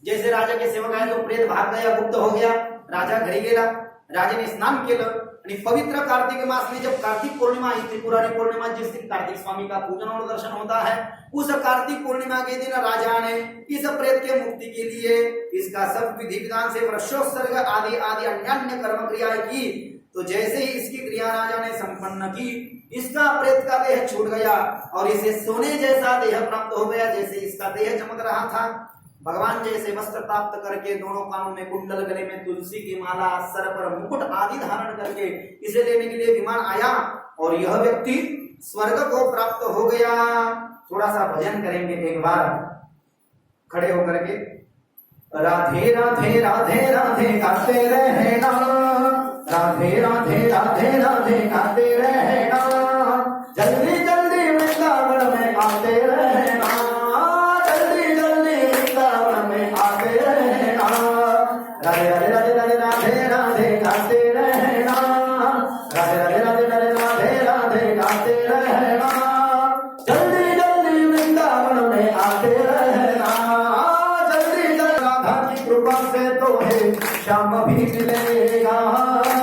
जैसे राजा के सेवक आए तो प्रेत भाग गया, गुप्त हो गया. राजा घरी गेला. राजा ने स्नान केलं आणि पवित्र कार्तिक मास में जब कार्तिक पूर्णिमा आई, त्रिपुरारी पूर्णिमा, जिस दिन कार्तिक स्वामी का पूजन और दर्शन होता है, उस कार्तिक पूर्णिमा के दिन राजा ने इस प्रेत के मुक्ति के लिए इसका सब विधि विधान से वर्षोत्सर्ग आदि आदि अन्य कर्म क्रियाएं की. तो जैसे ही इसकी क्रिया राजा ने संपन्न की, इसका प्रेत का देह छूट गया और इसे सोने जैसा देह प्राप्त हो गया, जैसे इसका देह चमक रहा था. भगवान जैसे वस्त्र प्राप्त करके, दोनों कानों में कुंडल, गले में तुलसी की माला, सर पर मुकुट आदि धारण करके इसे लेने के लिए विमान आया और यह व्यक्ति स्वर्ग को प्राप्त हो गया। थोड़ा सा भजन करेंगे एक बार खड़े होकर के। राधे राधे राधे राधे गाते रहना, राधे राधे राधे राधे गाते रहना, जल्दी जल्दी वृंदावन में आते रहना, जल्दी जल्दी वृंदावन में आते रहना। राधे राधे राधे राधे राधे राधे गाते रहना, राधे राधे राधे राधे राधे राधे गाते रहना, जल्दी जल्दी वृंदावन में आते रहना, जल्दी जल्दी। राधा की कृपा से तो है श्याम भी मिलेगा,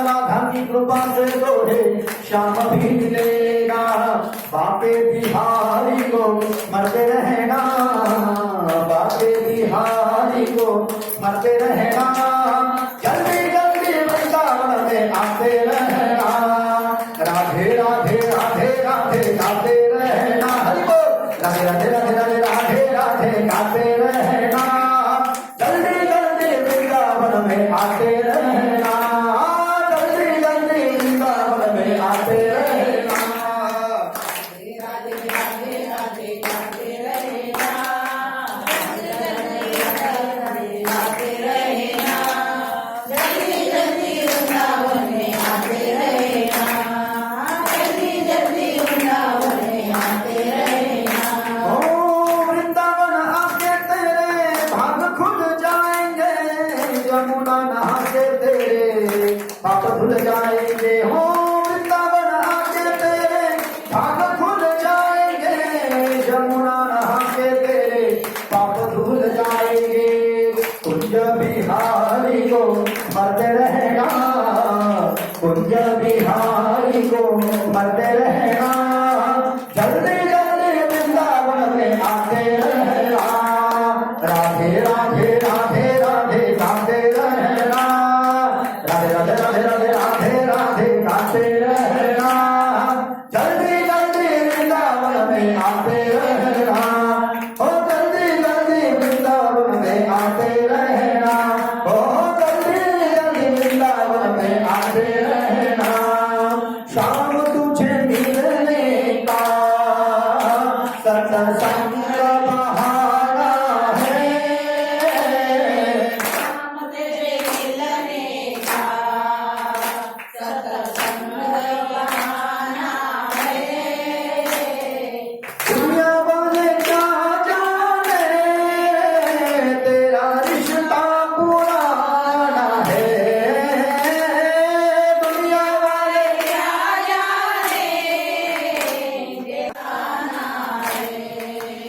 राधा की कृपा से तो है श्याम भी मिलेगा। बापे बिहारी को मरते रहना, बापे बिहारी को मरते रहना, जल्दी जल्दी वृंदावन में आते रहना, राधे राधे राधे राधे गाते रहना, हरि बोल, राधे राधे राधे राधे राधे राधे गाते रहना, जल्दी जल्दी वृंदावन में आते रहना, जल्दी जल्दी वृंदावन में आते रहना। राधे राधे राधे गाते रहना, राधे राधे गाते रहना, जल्दी जल्दी वृंदावन में आते रहना, जल्दी जल्दी वृंदावन में आते रहना। ओ वृंदावन आके तेरे भाग खुल जाएंगे, यमुना नहा के तेरे पाप धुल जाएंगे। हो वृंदावन आके तेरे भाग खुल जाएंगे, यमुना नहा के तेरे पाप धुल जाएंगे। कुंज बिहारी को मरते रहना, कुंज बिहारी को मरते रहना, जल्दी जल्दी वृंदावन में आते रहना, राधे राधे राधे राधे गाते रहना, राधे राधे राधे राधे राधे राधे गाते रहना, जल्दी जल्दी वृंदावन में आते रहना, ओ जल्दी जल्दी वृंदावन में आते रहना, ओ जल्दी जल्दी वृंदावन में आते रहना। शाम तुझे मिलने का सत्संग बहाना है, शाम तेरे मिलने का सत्संग बहाना है, दुनिया वाले क्या जाने तेरा रिश्ता पुराना है, दुनिया वाले क्या जाने दीवाना है।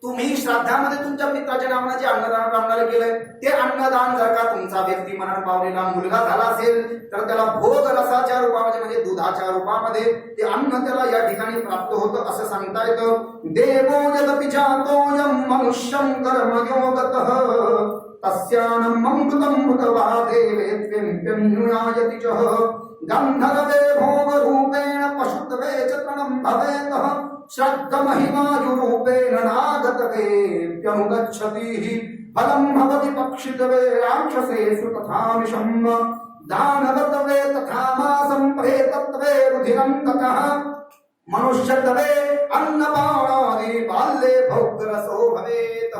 तुम्ही श्राद्धामध्ये तुमच्या पित्राच्या नावाने जे अन्नदान ब्राह्मणाला केलंय ते अन्नदान जर का तुमचा व्यक्ती मरण पावलेला मुलगा झाला असेल तर त्याला भोग रसाच्या रूपामध्ये म्हणजे दुधाच्या रूपामध्ये ते अन्न त्याला या ठिकाणी प्राप्त होतं असं सांगता येतं. देवो यदपि जातोऽयं मनुष्यं कर्मयोगतः तस्यानमृतं मृतवा देवेत्यन्युयायति च गन्धर्वे भोगरूपेण पशुत्वे च तृणं भवेतः श्रद्धमहिमायुरूपेण नागतवेऽप्यनुगच्छति फलं भवति पक्षितवे राक्षसेषु तथा विषम् दानवतवे तथा मासं प्रेतत्वे रुधिरं ततः मनुष्यत्वे अन्नपाणादि बाल्ये भोगरसो भवेत्.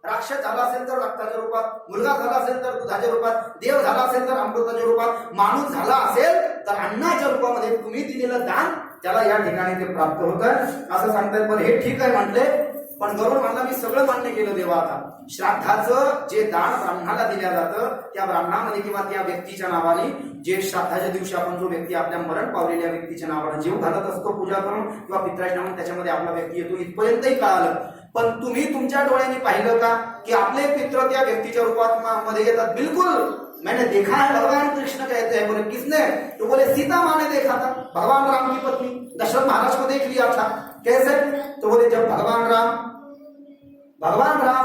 राक्षस झाला असेल तर रक्ताच्या रूपात, मुलगा झाला असेल तर दुधाच्या रूपात, देव झाला असेल तर अमृताच्या रूपात, माणूस झाला असेल तर अन्नाच्या रूपामध्ये तुम्ही दिलेलं दान त्याला या ठिकाणी ते प्राप्त होतं असं सांगतात. पण हे ठीक आहे म्हटले, पण गरुड म्हणला मी सगळं मान्य केलं देवा. आता श्राद्धाचं जे दान ब्राह्मणाला दिलं जातं त्या ब्राह्मणामध्ये किंवा त्या व्यक्तीच्या नावाने जे श्राद्धाच्या दिवशी आपण जो व्यक्ती आपल्या मरण पावलेल्या व्यक्तीच्या नावाने जीव घालत असतो पूजा करून किंवा पित्राच्या नावाने त्याच्यामध्ये आपला व्यक्ती येतो इथपर्यंतही कळालं. पण तुम्ही तुमच्या डोळ्यांनी पाहिलं का की आपले पित्र त्या व्यक्तीच्या रूपात मध्ये येतात? बिलकुल. मैंने देखा है, भगवान कृष्ण कहते हैं. बोले किसने? तो बोले सीता माँ ने देखा था, भगवान राम की पत्नी दशरथ महाराज को देख लिया था. कैसे? तो बोले जब भगवान राम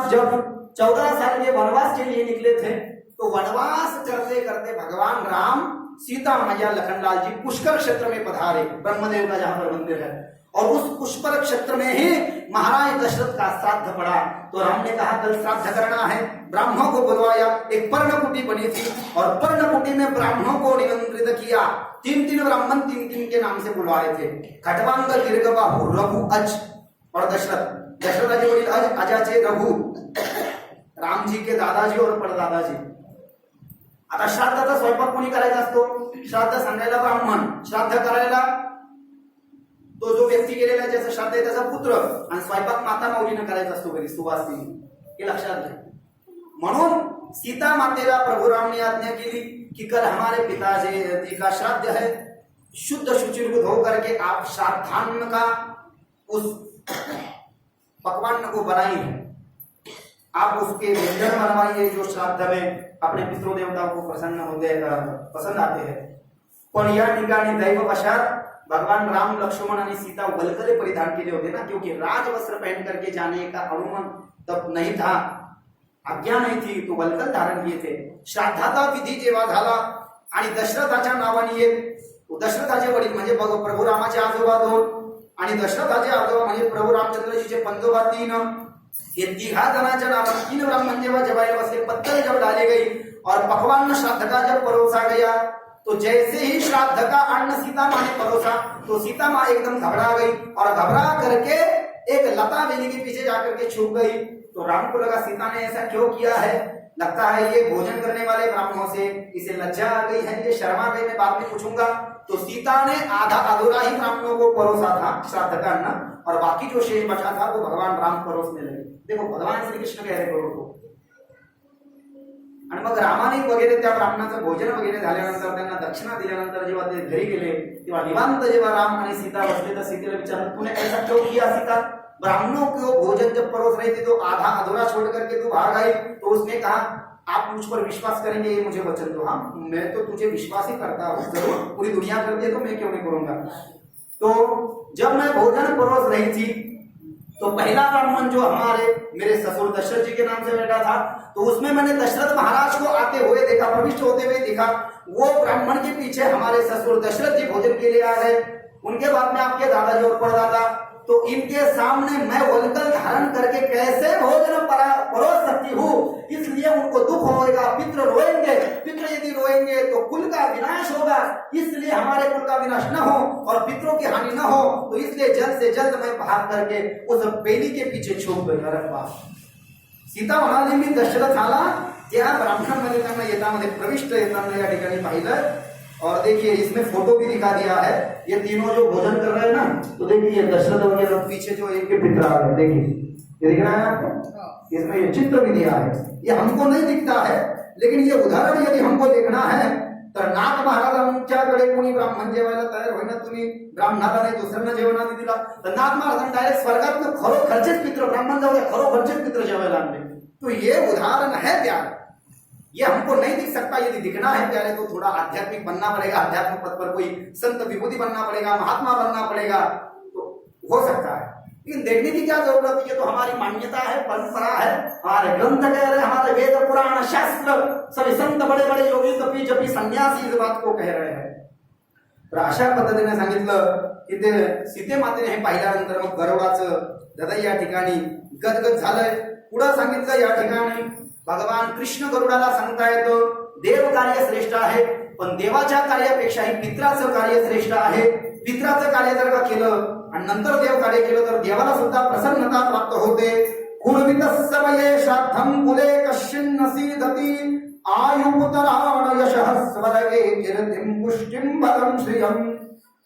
जब 14 साल के वनवास के लिए निकले थे तो वनवास करते करते भगवान राम सीता मैया लखनलाल जी पुष्कर क्षेत्र में पधारे, ब्रह्मदेव का जहां पर मंदिर है, और उस पुष्कर क्षेत्र में ही महाराज दशरथ का श्राद्ध पड़ा. तो राम ने कहा कल श्राद्ध करना है, ब्राह्मणों को बुलवाया. एक पर्णकुटी बनी थी और पर्णकुटी में ब्राह्मणों को निमंत्रित किया. 3 ब्राह्मण 3 के नाम से बुलवाए थे. खटवांग, दीर्घबाहु, रघु, अज और दशरथ. दशरथाचे वडील अज, अजाचे रघु, रामजी के दादाजी और परदादाजी. आता श्राद्धाचा स्वयंपाक कोणी करायचा असतो? श्राद्ध सांगायला ब्राह्मण, श्राद्ध करायला तो जो व्यक्ती गेलेला ज्याचं श्राद्ध आहे त्याचा पुत्र, आणि स्वयंपाक माता माऊलीने करायचा असतो घरी सुवासिनी. हे लक्षात घ्या. म्हणून सीता मातेला प्रभु राम ने आज्ञा केली कि कल हमारे पिताजी का श्राद्ध है, शुद्ध शुचिर्भूत होकर के आप श्राद्धान्न का उस पकवान को बनाइए, आप उसके व्यंजन बनवाइए जो श्राद्ध में अपने पितृ देवताओं को पसंद आते हैं. पण या ठिकाणी दैववशात भगवान राम, लक्ष्मण आणि सीता वलकले परिधान केले होते ना, क्योंकि राजवस्त्र पहन करके जाने का अनुमन तब नहीं था, आज्ञा नहीं थी, तो वलकल धारण किए थे. श्राद्धाचा विधी जेव्हा झाला आणि दशरथाच्या नावाने दशरथाचे वडील म्हणजे प्रभू रामाचे आजोबा 2 आणि दशरथाचे आजोबा म्हणजे प्रभू रामचंद्रजीचे पंजोबा 3, ये 3 जनाच्या नावाने 3 ब्राह्मण जेव्हा जबाई बसले, पत्थर जब डाले गई और पकवान श्राद्ध का जब परोसा गया तो जैसे ही श्राद्ध का अन्न सीता माँ ने परोसा तो सीता माँ एकदम घबरा गई और घबरा करके एक लता बेली के पीछे जाकर के छुप गई. तो राम को लगा सीता ने ऐसा क्यों किया है, लगता है ये भोजन करने वाले ब्राह्मणों से इसे लज्जा आ गई है, ये शर्मा गई, मैं बाद में पूछूंगा. तो सीता ने आधा अधूरा ही ब्राह्मणों को परोसा था श्राद्ध का अन्न, और बाकी जो शेष बचा था वो भगवान राम परोसने लगे. देखो भगवान श्री कृष्ण कह रहे गरुड़ को. आणि मग रामाने वगैरे त्या ब्राह्मणाचं भोजन वगैरे झाल्यानंतर त्यांना दक्षिणा दिल्यानंतर जेव्हा ते घरी गेले तेव्हा निवांत जेव्हा राम आणि सीता बसले तर सीतेला विचारलं तूने ऐसा क्यों किया सीता, ब्राह्मणों को भोजन जब परोस रही थी तो आधा अधूरा छोड़ करके तू भाग आई. तो उसने कहा आप मुझ पर विश्वास करेंगे, ये मुझे वचन दो. हाँ मैं तो तुझे विश्वास ही करता हूँ, जरूर पूरी दुनिया करती है तो मैं क्यों नहीं करूंगा. तो जब मैं भोजन परोस रही थी तो पहला ब्राह्मण जो हमारे मेरे ससुर दशरथ जी के नाम से बैठा था, तो उसमें मैंने दशरथ महाराज को आते हुए देखा, प्रविष्ट होते हुए देखा. वो ब्राह्मण के पीछे हमारे ससुर दशरथ जी भोजन के लिए आ गए. उनके बाद में आपके दादाजी और परदादा. तो इनके सामने मैं वलकल धारण करके कैसे भोजन परोस सकती हूँ, इसलिए उनको दुख होगा, पितृ रोएंगे, पितृ यदि रोएंगे तो कुल का विनाश होगा, इसलिए हमारे कुल का विनाश न हो और पितरों की हानि न हो. तो इसलिए जल्द से जल्द मैं भाग करके उस बेली के पीछे छुप गई. अरे बाप. सीता म्हणाली मी दशरथाला त्या ब्राह्मणांमध्ये त्यांना येतामध्ये प्रविष्ट येताना या ठिकाणी पाहिलं. और देखिए इसमें फोटो भी दिखा दिया है, ये तीनों जो भोजन कर रहे हैं ना, तो देखिए दशरथ वगैरह पीछे जो इनके पिता आ रहे, देखिए ये दिख रहा है आपको, इसमें ये चित्र भी दिया है. ये हमको नहीं दिखता है, लेकिन ये उदाहरण यदि हमको देखना है तर नाथ महाराजांच्याकडे कोणी ब्राह्मण जेवायला तयार होईना, तुम्ही ब्राह्मणाला नाही दुसऱ्यांना जेवणाने दिला, तर नाथ महाराजांनी डायरेक्ट स्वर्गात खरोखरचेच मित्र, ब्राह्मण जाऊ द्या, खरोखरचेच मित्र जेवायला आणले. तो ये उदाहरण है प्यारे, ये हमको नहीं दिख सकता, यदि दिखना है प्यारे तो थोड़ा आध्यात्मिक बनना पड़ेगा, आध्यात्मिक पद पर कोई संत विभूति बनना पड़ेगा, महात्मा बनना पड़ेगा, तो हो सकता है. लेकिन देखने की क्या जरूरत है, ये तो हमारी मान्यता है, परंपरा है, हमारे ग्रंथ कह रहे हैं, हमारे वेद पुराण शास्त्र सभी संत बड़े बड़े योगी कपी जपी सन्यासी इस बात को कह रहे हैं. तर अशा पद्धतीने सांगितलं की ते सीते मातेने हे पाहिल्यानंतर मग गरुडाचं हृदय या ठिकाणी गदगद झालंय. पुढे सांगितलं या ठिकाणी भगवान कृष्ण गरुडाला सांगता येतं देव कार्य श्रेष्ठ आहे, पण देवाच्या कार्यापेक्षाही पित्राचं कार्य श्रेष्ठ आहे. पित्राचं कार्य जर का केलं आणि नंतर देव कार्य केलं तर देवाला सुद्धा प्रसन्नता प्राप्त होते. कुर्वितस्समये श्राद्धं कुले कश्चिन्न सीदति आयुपुत्राण यशः स्वर्गे कीर्तिं पुष्टिं बलं श्रियं.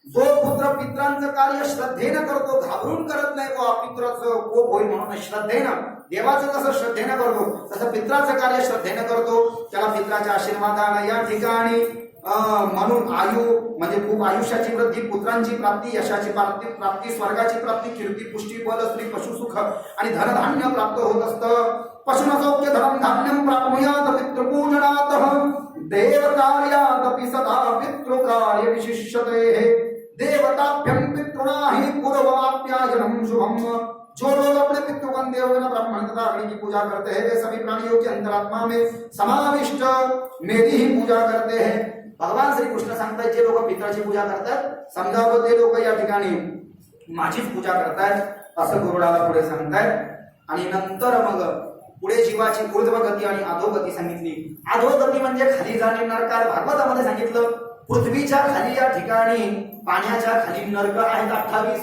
जो पुत्र पित्रांचं कार्य श्रद्धेनं करतो, घाबरून करत नाही, तो पित्राचं कोप होईल म्हणून श्रद्धेनं, देवाचं कसं श्रद्धेनं करतो तसं पित्राचं कार्य श्रद्धेनं करतो, त्याला पित्राच्या आशीर्वादानं या ठिकाणी म्हणून आयु म्हणजे खूप आयुष्याची वृद्धी, पुत्रांची प्राप्ती, यशाची प्राप्ती, स्वर्गाची प्राप्ती, कीर्ती, पुष्टी, बल, स्त्री, पशुसुख आणि धनधान्य प्राप्त होत असतं. पशुनसौख्य धनं धान्यं प्राप्नुयात् पितृपूजनातः देवकार्यादपि सदा पितृकार्य विशिष्यते. देवताभ्यं पितॄणाहि पूर्ववाप्यायनं शुभम. जो लोग अपने पितृ को देवगण ब्राह्मण तथा अग्नि की पूजा करते हैं वे सभी प्राणियों की अंतरात्मा में समाविष्ट मेरी ही पूजा करते हैं. भगवान श्री कृष्ण सांगतात जे लोक पितराची पूजा करतात समजावं ते लोक या ठिकाणी माझीच पूजा करतात असं गुरुडाला पुढे सांगतायत. आणि नंतर मग पुढे जीवाची ऊर्ध्वगती आणि अधोगती सांगितली. अधोगती म्हणजे खाली जाणे नरकात. भागवतामध्ये सांगितलं पृथ्वीच्या खाली या ठिकाणी पाण्याच्या खाली नरक आहेत 28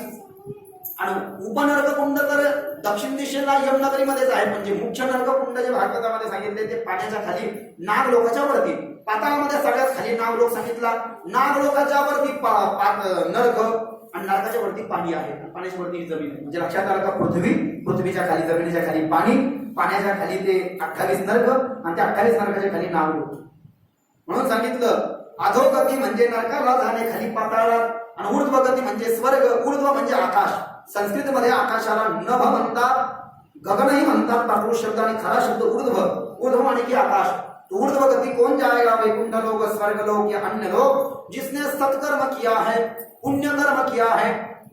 आणि उपनर्क कुंड तर दक्षिण दिशेला यमुनानगरीमध्येच आहे. म्हणजे मुख्य नरक कुंड जे भागवतामध्ये सांगितले ते पाण्याच्या खाली नाग लोकाच्या वरती. पाताळामध्ये सगळ्यात खाली नाग लोक सांगितला. नाग लोकाच्या वरती नरक आणि नरकाच्या वरती पाणी आहे, पाण्याच्या वरती जमीन. म्हणजे लक्षात आलं का, पृथ्वीच्या खाली जमिनीच्या खाली पाणी, पाण्याच्या खाली ते 28 नरक आणि त्या 28 नरकाच्या खाली नाग लोक. म्हणून सांगितलं अधोगती म्हणजे नरकाला जाणे खाली पाताळात, आणि ऊर्ध्वगती म्हणजे स्वर्ग. ऊर्ध्व म्हणजे आकाश. संस्कृत मध्ये आकाशाला नभ म्हणतात, गगनही म्हणतात प्राकृत शब्द, आणि खरा शब्द ऊर्ध्व. ऊर्ध्व आणि की आकाश. तो ऊर्ध्वगती कौन जाएगा, वैकुंठ लोक, स्वर्ग लोक या अन्य लोक, जिसने सत्कर्म किया है, पुण्य कर्म किया है,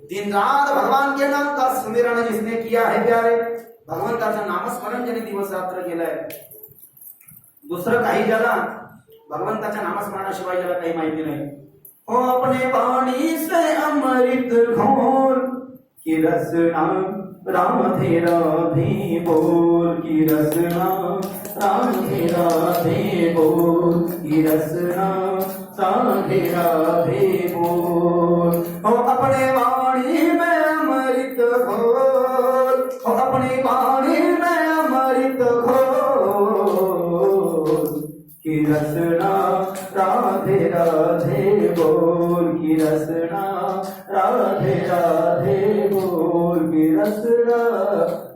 दिन रात भगवान के नाम का स्मरण जिसने किया है प्यारे, भगवंताचं नामस्मरण ज्याने दिवस रात्र केलंय. दुसरं काही ज्याला भगवंताच्या नामस्मरणाशिवाय ज्याला काही माहिती नाही. हो अपने वाणी से अमृत घोर की रसना राधे राधे बोल, की रसना राधे राधे बोल, की रसना राधे राधे बोल. हो अपने वाणी में अमृत घोर, हो अपनी वाणी में अमृत घोर, की रसना राधे राधे बोल, की रसना राधे राधे बोल, की रसना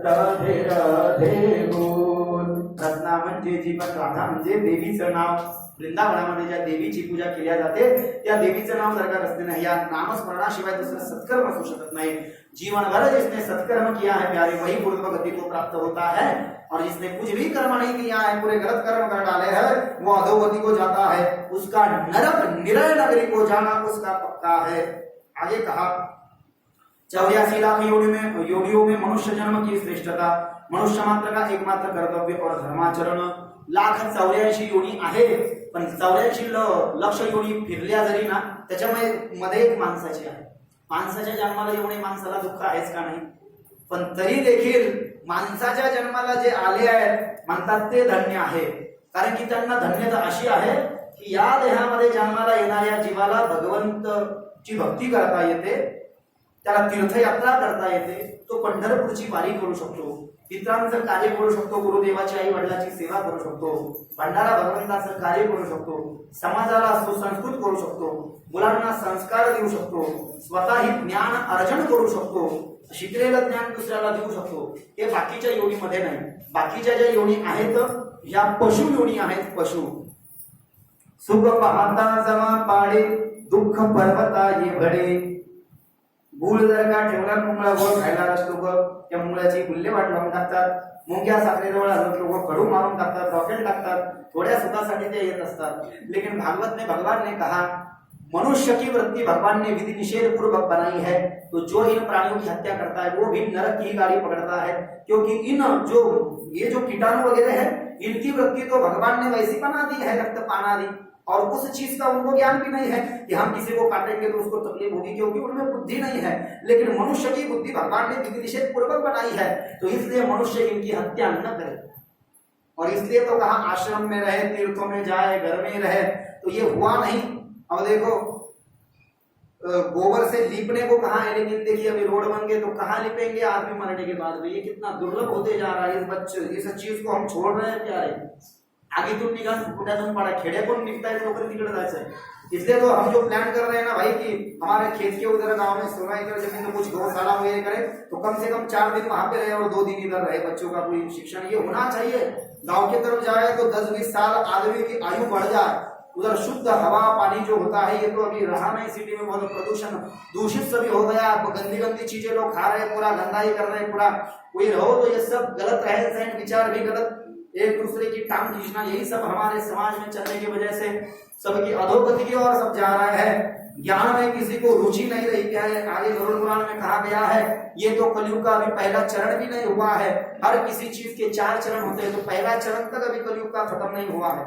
राधे राधे बोल. रत्ना म्हणजे जीवन, राधा म्हणजे देवीचं नाव. वृंदावनामध्ये ज्या देवीची पूजा केली जाते त्या देवीचं नाम जर का रस्ते नाही, या नामस्मरणाशिवाय दुसरं सत्कर्म असू शकत नाही. जीवन भर जिसने सत्कर्म किया है प्यारे वही ऊर्ध्वगति को प्राप्त होता है, और जिसने कुछ भी कर्म नहीं किया है, पूरे गलत कर्म कर डाले हैं, वो अधोगति को जाता है. उसका नरक निरय नगरी को जाना उसका पक्का है. आगे कहा 84 लाख योनियों में मनुष्य जन्म की श्रेष्ठता. मनुष्य मात्र का एकमात्र कर्तव्य और धर्माचरण. 1,84,00,000 योनी आहे, पण 84 लक्ष योनी फिरल्या जरी ना त्याच्यामध्ये एक माणसाची आहे. माणसाच्या जन्माला एवढे माणसाला दुःख आहेच का नाही, पण तरी देखील माणसाच्या जन्माला जे आले आहेत म्हणतात ते धन्य आहे. कारण की त्यांना धन्यता अशी आहे की या देहामध्ये जन्माला येणाऱ्या जीवाला भगवंताची भक्ती करता येते, त्याला तीर्थयात्रा करता येते, तो पंढरपूरची वारी करू शकतो, पित्रांचं कार्य करू शकतो, गुरुदेवाची आई वडिलांची सेवा करू शकतो, भंडारा भगवंताचं कार्य करू शकतो, समाजाला सुसंस्कृत करू शकतो, मुलांना संस्कार देऊ शकतो, स्वतःही ज्ञान अर्जन करू शकतो, शिकलेलं ज्ञान दुसऱ्याला देऊ शकतो. हे बाकीच्या योनीमध्ये नाही. बाकीच्या ज्या योनी आहेत ह्या पशु योनी आहेत. पशु सुख पाहता जमा पाडे दुःख पर्वता ये भडे. गूळ जर का ठेवला मुंगळा गोळ खायला लोक त्या मुंगळ्याची गुल्हेवाट लावून टाकतात. मुंग्या साखरेजवळ आलं लोक कडू मारून टाकतात, रॉकेट टाकतात. थोड्या सुखासाठी ते येत असतात. लेकिन भागवत में भगवान ने कहा मनुष्य की वृत्ति भगवान ने विधि निषेध पूर्वक बनाई है. तो जो इन प्राणियों की हत्या करता है वो भी नरक की गाड़ी पकड़ता है. क्योंकि ये जो कीटाणु वगैरह है इनकी वृत्ति तो भगवान ने वैसी बना दी है, रक्त पाना दी. और उस चीज का उनको ज्ञान भी नहीं है कि हम किसी को काटेंगे तो उसको तकलीफ होगी, क्योंकि उनमें बुद्धि नहीं है. लेकिन मनुष्य की बुद्धि भगवान ने विधि निषेध पूर्वक बनाई है. तो इसलिए मनुष्य इनकी हत्या न करे. और इसलिए तो कहा आश्रम में रहे, तीर्थों में जाए, घर में रहे. तो ये हुआ नहीं. अब देखो गोबर से लीपने को कहा है, लेकिन देखिए अभी रोड बन गए तो कहाँ लिपेंगे आदमी मरने के बाद. ये कितना दुर्लभ होते जा रहा है. इस चीज को हम छोड़ रहे हैं प्यारे. आगीतून निघा कुठ्यातून पडा, खेडे पण निघतायत लवकर तिकडे जायचंय. इसलिए तो हम जो प्लान कर रहे हैं ना भाई कि हमारे खेत के उधर गांव में 16 एकड़ जमीन में कुछ गौशाला वगैरह करें, तो कम से कम 4 दिन वहां पे रहे और 2 दिन इधर रहे. बच्चों का कोई शिक्षण ये होना चाहिए. गाँव की तरफ जाए तो 10-20 साल आदमी की आयु बढ़ जाए. उधर शुद्ध हवा पानी जो होता है ये तो अभी रहा नहीं. सिटी में बहुत प्रदूषण दूषित सभी हो गया. गंदी गंदी चीजें लोग खा रहे हैं, पूरा गंदाई कर रहे हैं. पूरा कोई रहो तो ये सब गलत रहन सहन विचार भी गलत, एक दूसरे की टांग खींचना, यही सब हमारे समाज में चलने की वजह से सबकी अधोगति की ओर सब जा रहा है. ज्ञान में किसी को रुचि नहीं रही. क्या है आगे गरुड़ पुराण में कहा गया है ये तो कलयुग का अभी पहला चरण भी नहीं हुआ है. हर किसी चीज के 4 चरण होते हैं, तो पहला चरण तक अभी कलयुग का खत्म नहीं हुआ है.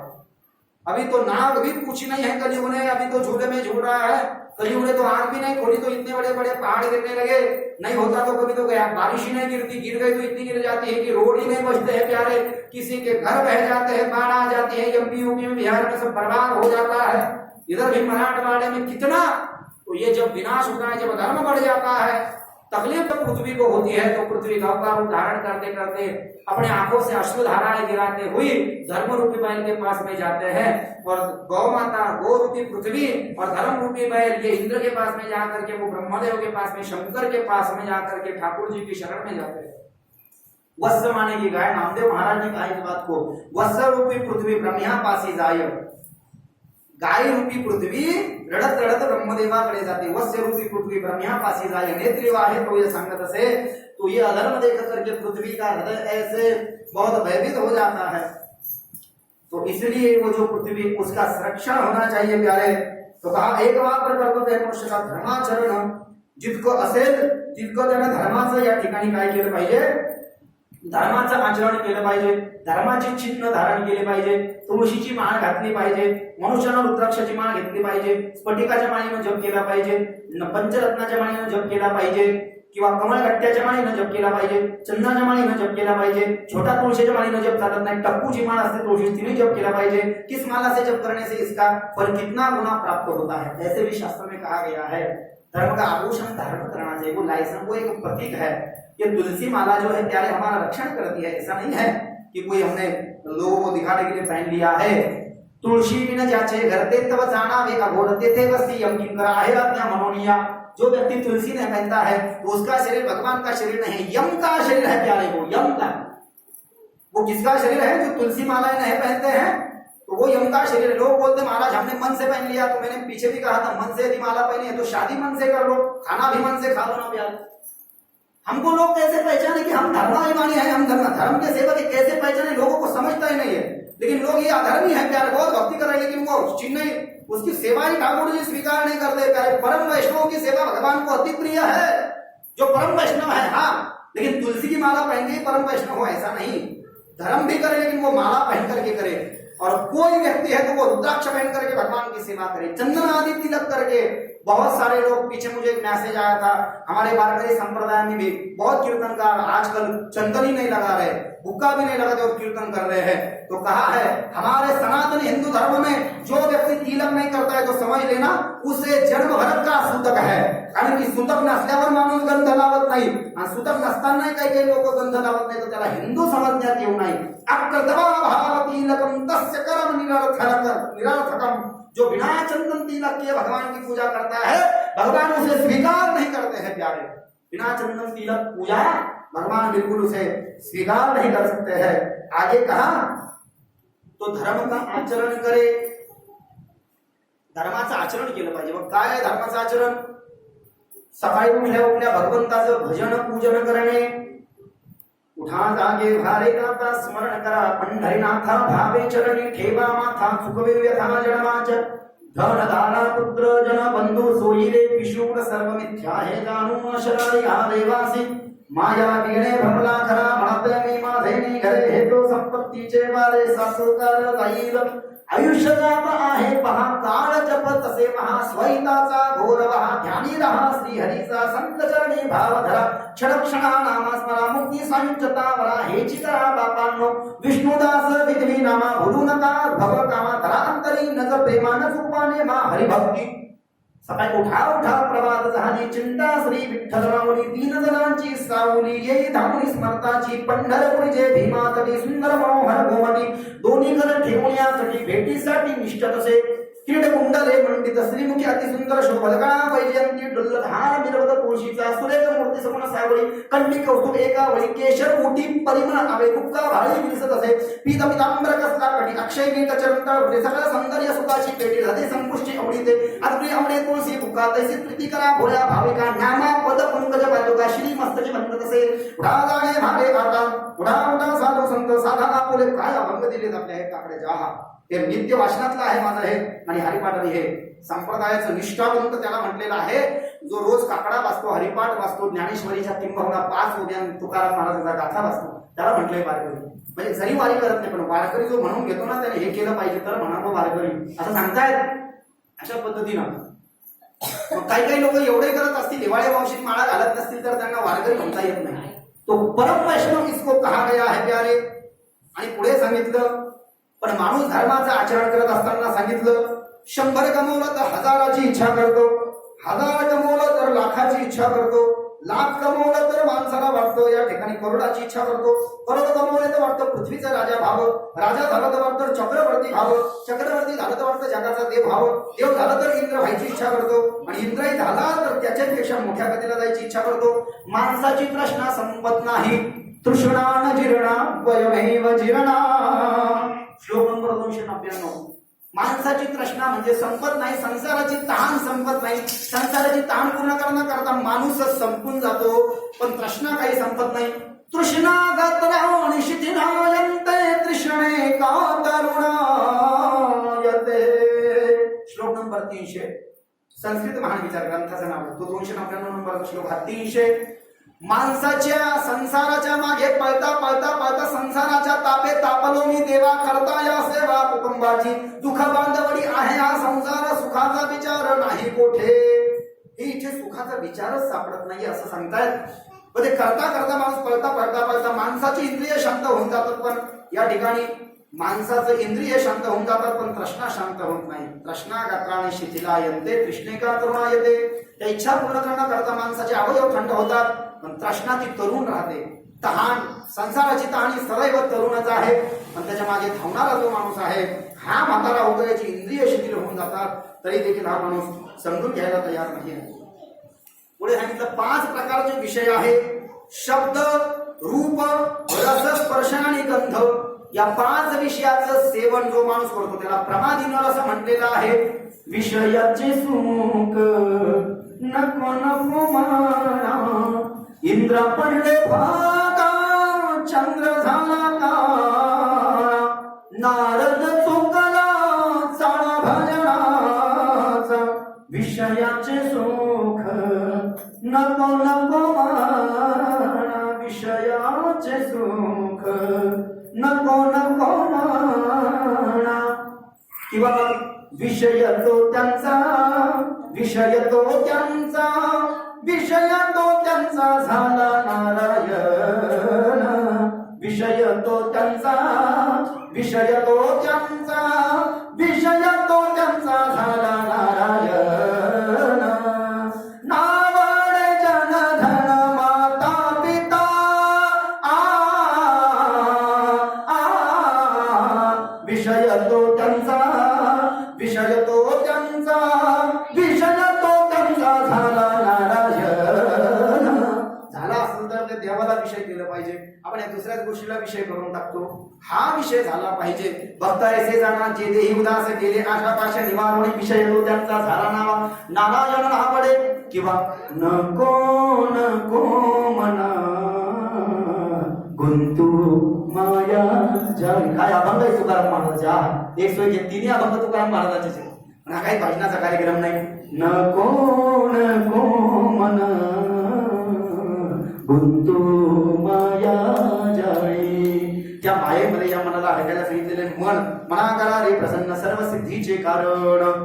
अभी तो नाव भी पूछी नहीं है कलयुग ने. अभी तो झूले में झूल रहा है. कलयुग ने तो आंख भी नहीं खोली तो इतने बड़े बड़े पहाड़ गिरने लगे. नहीं होता तो कभी तो गया बारिश ही नहीं गिरती, गिर गई तो इतनी गिर जाती है कि रोड ही नहीं बचते हैं प्यारे. किसी के घर बह जाते हैं, बाढ़ आ जाती है. एमपी यूपी में बिहार में सब बर्बाद हो जाता है. इधर भी मराठवाड़े में कितना. तो ये जब विनाश होता है, जब धर्म बढ़ जाता है, तकलीफ तो पृथ्वी को होती है. तो पृथ्वी का रूप धारण करते करते अपने आंखों से अश्रुधाराएं गिराते हुए धर्म रूपी बैल के पास में जाते हैं. और गौ माता, गौ रूपी पृथ्वी और धर्म रूपी बैल ये इंद्र के पास में जाकर के, वो ब्रह्मदेव के पास में, शंकर के पास में जाकर के ठाकुर जी की शरण में जाते हैं. वत्स माने की गाय. नामदेव महाराज ने कहा इस बात को. वत्स रूपी पृथ्वी ब्रह्म्या पासी जाय. गाय रूपी पृथ्वी रडत रडत ब्रह्मदेवाकडे जाते. वत्स रूपी पृथ्वी ब्रह्म्या पासी जाय. नेत्रिवाहे तो ये सांगत से. तो ये अधर्म देख करके पृथ्वी का हृदय ऐसे बहुत भयभीत हो जाता है. तो इसलिए वो जो पृथ्वी उसका संरक्षण होना चाहिए प्यारे. तो कहा एक वापर पर्वत आहे मनुष्य का धर्माचरण जितकं असेल तितकं त्याने धर्माचं या ठिकाणी काय केलं पाहिजे, धर्माचं आचरण केलं पाहिजे. धर्माचे चिन्ह धारण केले पाहिजे. तुळशीची माळ घातली पाहिजे. मनुष्यानं रुद्राक्षाची माळ घेतली पाहिजे. स्फटिकाच्या माळीनं जप केला पाहिजे. पंचरत्नाच्या माळीनं जप केला पाहिजे. किंवा कमळगट्ट्याच्या माळीनं जप केला पाहिजे. चंदनाच्या माळीनं जप केला पाहिजे. छोटा तुळशीच्या माळीनं जप चालत नाही. टप्पूची माळ असते तुळशी, तिने जप केला पाहिजे. किस माला से जप करने से इसका फल कितना गुना प्राप्त होता है, ऐसे भी शास्त्र में कहा गया है. धर्म का आभूषण धारण करना चाहिए. वो लाइसेंस, वो एक प्रतीक है. ये तुलसी माला जो है प्यारे हमारा रक्षण करती है. ऐसा नहीं है कि कोई हमने लोगों को दिखाने के लिए पहन लिया है. तुळशी बिन ज्याचे घरते तव जाणावे अघोर तेथे वसी यम किंकर आहे आज्ञा मनोनिया. जो व्यक्ति तुलसी नहीं पहनता है तो उसका शरीर भगवान का शरीर नहीं, यम का शरीर है प्यारे. वो यम का, वो किसका शरीर है? जो तुलसी मालाएं नहीं पहनते हैं तो वो यम का शरीर है. लोग बोलते महाराज हमने मन से पहन लिया. तो मैंने पीछे भी कहा था मन से यदि माला पहनी है तो शादी मन से कर लो, खाना भी मन से खा लो ना प्यारे. हमको लोग कैसे पहचाने कि हम धर्माभिमानी हैं, हम धर्म के सेवक कैसे पहचाने? लोगों को समझता ही नहीं है. लेकिन लोग ये अधर्मी है प्यारे, बहुत भक्ति कर रहे हैं लेकिन वो चिन्ह नहीं, उसकी सेवा ही ठाकुर जी स्वीकार नहीं करते प्यारे. परम वैष्णव की सेवा भगवान को अति प्रिय है. जो परम वैष्णव है हाँ, लेकिन तुलसी की माला पहन के परम वैष्णव हो ऐसा नहीं. धर्म भी करे लेकिन वो माला पहन करके करे. और कोई व्यक्ति है तो वो रुद्राक्ष पहन करके भगवान की सेवा करे, चंदन आदि तिलक करके. बहुत सारे लोग, पीछे मुझे एक मैसेज आया था, हमारे वारकरी संप्रदाय में भी बहुत कीर्तनकार आजकल चंदन ही नहीं लगा रहे, हुक्का भी नहीं लगाते और कीर्तन कर रहे हैं. तो कहा है हमारे सनातन हिंदू धर्म में जो व्यक्ति तिलक नहीं करता है तो समझ लेना उसे जन्म भर का सूतक है. कारण की सूतक नसल्यावर माणूस गंध लावत नाही आणि सूतक नसताना काही काही लोक गंध लावत नाही, तर त्याला हिंदू समजण्यात येऊ नये. अकृतवा भाव तिलकम तस्य कर्म निरर्थकम. जो बिना चंदन तिलक के भगवान की पूजा करता है भगवान उसे स्वीकार नहीं करते हैं प्यारे. बिना चंदन तिलक पूजा भगवान बिल्कुल उसे स्वीकार नहीं कर सकते हैं. आगे कहा तो धर्म का आचरण करे. धर्माचं आचरण केलं पाहिजे. मग काय आहे धर्माचं आचरण? सकाळी उठल्या उठल्या भगवंताचं भजन पूजन करणे. उठा जागे भारे नाथा स्मरण करा पंढरीनाथा भावे चरणी ठेवा माथा चुकवे व्यथा जन्माच धन दाना पुत्र जन बंधू सोयीरे विष्णू सर्व मिथ्या हे जाणून अशराई हा देवासी माया गिणे भ्रमला खरा म्हणत मी माझे मी घरे हे तो संपत्तीचे वारे सासूकार जाईल आयुष्य जात आहे पहा काळ जपत असे महा स्वैताचा घोर वहा ध्यानी रहा श्री हरीचा संत चरणी भाव धरा क्षण क्षणा नामस्मरा मुक्ती संचता वरा हे चिकरा बापांनो विष्णुदास विघ्नी नामा भुलू नका भव कामा धरा अंतरी नज प्रेमान चुपाने मा हरिभक्ती. सकाळी उठा उठा प्रभात झाली चिंता श्री विठ्ठल रावली दीन जनांची सावली येई धावणी स्मरताची पंढरपुरी जे भीमातली सुंदर मनोहर गोमती दोन्ही घर ठेवण्यासाठी भेटीसाठी निष्ठ तसे किरीट कुंडले मंडित श्रीमुखी अतिसुंदर शोभलका वैजयंती डुल्लधार मिरवत तुळशीचा सुरेख मूर्ती सगुण सावळी कंडी कौस्तुभ एका वळी केशर मोठी परिमळ आवे कुक्का भाळी विलसत असे पीत पितांबर कसला कटी अक्षय नीट चरंत सकल सौंदर्य सुखाची पेटी हृदय संपुष्टी आवडीते अग्री आवडे तुळशी फुका तैसी प्रीती करा भोळ्या भाविका नामा पद पंकज पादुका श्री मस्तकी म्हणत असे उडा जागे भावे आता उडा उडा साधू संत साधना बोले काय अभंग दिलेत आपल्या हे काकड्याच्या आहा हे नित्य वाचनातलं आहे माझं हे आणि हरिपाठाने हे संप्रदायाचं निष्ठावंत त्याला म्हटलेलं आहे जो रोज काकडा वाचतो हरिपाठ वाचतो ज्ञानेश्वरीच्या किंबहुना 5 उद्यान तुकाराम महाराजांचा गाथा वाचतो त्याला म्हटलंय वारकरी. म्हणजे जरी वारी करत नाही पण वारकरी जो म्हणून घेतो ना त्याने हे केलं पाहिजे तर म्हणावं वारकरी असं सांगतायत अशा पद्धतीनं. मग काही लोक एवढे करत असतील हिवाळ्या मावशीत माळा घालत नसतील तर त्यांना वारकरी म्हणता येत नाही. तो परम वैष्णव इसको कहा गया है प्यारे. आणि पुढे सांगितलं पण माणूस धर्माचं आचरण करत असताना सांगितलं 100 कमवलं तर 1000ची इच्छा करतो 1000 कमवलं तर लाखाची इच्छा करतो लाख कमवलं तर माणसाला वाटतं या ठिकाणी करोडाची इच्छा करतो करोड कमवले तर वाटतं पृथ्वीचा राजा भाव राजा झाला तर वाटतं चक्रवर्ती भाव चक्रवर्ती झालं तर वाटतं जगाचा देव भाव देव झाला तर इंद्र व्हायची इच्छा करतो आणि इंद्रही झाला तर त्याच्यापेक्षा मोठ्या गतीला जायची इच्छा करतो. माणसाची तृष्णा संपत नाही तृष्णा न जीर्णा वयमेव जीर्णा. श्लोक नंबर 299. माणसाची तृष्णा म्हणजे संपत नाही संसाराची तहान संपत नाही संसाराची तहान पूर्ण करता माणूसच संपून जातो पण तृष्णा काही संपत नाही. तृष्णा गतराणि शिथिलायन्ते तृष्णे कातरुणायते. श्लोक नंबर 300 संस्कृत महान विचार ग्रंथाचं नाव आहे तो 299 नंबरचा श्लोक हा 300. माणसाच्या संसाराच्या मागे पळता पळता पळता संसाराच्या तापे तापलो मी देवा करता या सेवा कुटुंबाची दुःख बांधवडी आहे हा संसार सुखाचा विचार नाही कोठे. हे इथे सुखाचा विचारच सापडत नाही असं सांगतायत. ते करता करता माणूस पळता पळता पळता माणसाची इंद्रिय शांत होऊन जातात पण या ठिकाणी माणसाचं इंद्रिय शांत होऊन जातात पण तृष्णा शांत होत नाही. तृष्णा गत्राणे शिथिलायन्ते तृष्णेका तरुणायते. त्या इच्छा पूर्ण करता माणसाचे अवयव थंड होतात पण तृष्णा ती तरुण राहते. तहान संसाराची तहान सदैव तरुणच आहे पण त्याच्या मागे धावणारा जो माणूस आहे हा म्हातारा होतो याची इंद्रिय शिथिल होऊन जातात तरी देखील हा माणूस समजून घ्यायला तयार नाही. पुढे सांगितलं 5 प्रकारचे विषय आहेत शब्द रूप रस स्पर्श आणि गंध. या 5 विषयाचं सेवन जो माणूस करतो त्याला प्रमादिनर असं म्हटलेलं आहे. विषयाचे सुख नको नको माना इंद्र पडले भागा चंद्र झाला काळा नारद चुकला चाळा भजनाचा विषयाचे सुख नको नको माना विषयाचे सुख नको नको माना. किंवा विषय तो त्यांचा विषय तो त्यांचा विषय तो त्यांचा झाला नारायण विषय तो त्यांचा विषय तो त्यांचा विषय तो त्यांचा झाला नारायण. नावडे जनधन माता पिता विषय तो त्यांचा विषय तो त्यांचा विषय तो त्यांचा झाला नारायण. झाला असेल तर ते देवाला विषय केलं पाहिजे. आपण या दुसऱ्या गोष्टीला विषय करून टाकतो. हा विषय झाला पाहिजे. भक्त ऐसे जाणार जे देही उदास गेले, आशा पाशा निवारणी विषय तो त्यांचा झाला नावा नारायण नावडे किंवा नको नको मना गुंतू माया जाई. काय अभंग आहे तुकाराम महाराजांचा. 103 अभंग तुकाराम महाराजांचे. पण काही भजनाचा कार्यक्रम नाही. नको नको मना गुंतू माया जाई. त्या मायेमध्ये या मनाला अडकायला सांगितलेले मन मना करा रे प्रसन्न सर्व सिद्धीचे कारण.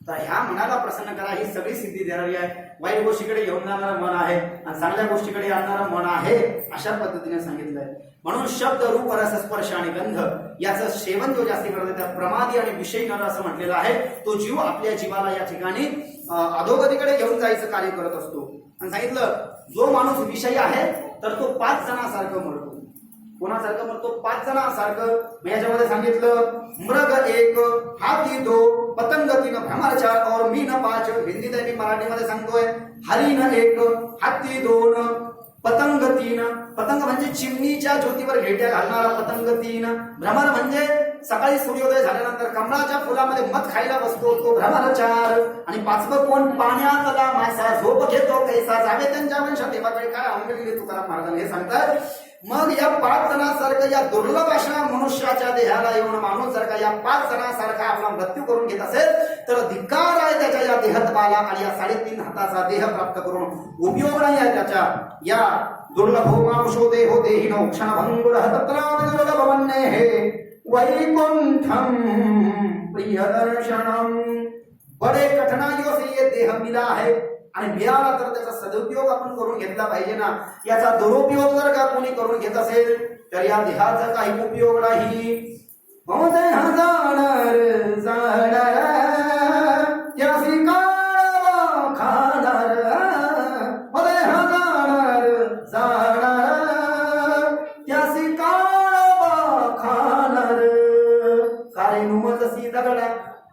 तर ह्या मनाला प्रसन्न करा ही सगळी सिद्धी देणारी आहे. वाईट गोष्टीकडे घेऊन जाणारं मन आहे आणि चांगल्या गोष्टीकडे आणणारं मन आहे अशा पद्धतीने सांगितलंय. म्हणून शब्द रूप रस स्पर्श आणि गंध याचं सेवन जो जास्ती करतो त्या प्रमादी आणि विषयी नर असं म्हटलेलं आहे. तो जीव आपल्या जीवाला या ठिकाणी अधोगतीकडे घेऊन जायचं कार्य करत असतो. आणि सांगितलं जो माणूस विषयी आहे तर तो 5 जणांसारखं मरतो. कोणासारखं मरतो? 5 जणांसारखं. याच्यामध्ये सांगितलं मृग 1, हाती 2, पतंग 3, भ्रमरचार और मीन 5. हिंदीत मी मराठीमध्ये सांगतोय हरिण 1, हत्ती 2, पतंग 3. पतंग म्हणजे चिमणीच्या ज्योतीवर घेट्या घालणारा पतंग 3. भ्रमर म्हणजे सकाळी सूर्योदय झाल्यानंतर कमळाच्या फुलामध्ये मध खायला बसतो तो भ्रमरचार. आणि 5वं कोण? पाण्यातला मासा झोप घेतो कैसा जावे त्यांच्या वंशात. देवाकडे काय अंगली तुकाराम महाराजांनी हे सांगतात. मग या 5 जणांसारखं या दुर्लभ अशा मनुष्याच्या देहाला येऊन माणूस जर का या 5 जणांसारखा आपला मृत्यू करून घेत असेल तर धिक्कार आहे त्याच्या या देहत्वाला. आणि या 3.5 हाताचा देह प्राप्त करून उपयोग नाही आहे त्याच्या. या दुर्लभो मानुषो देहो देहिनो क्षणभंगुर तत्रापि दुर्लभवन्ने हे वैकुंठम प्रियदर्शनम. बडे कठिनाइयों से ये देह मिला है आणि मिळाला तर त्याचा सदुपयोग आपण करून घेतला पाहिजे ना. याचा दुरुपयोग जर का कोणी करून घेत असेल तर या देहाचा काही उपयोग नाही.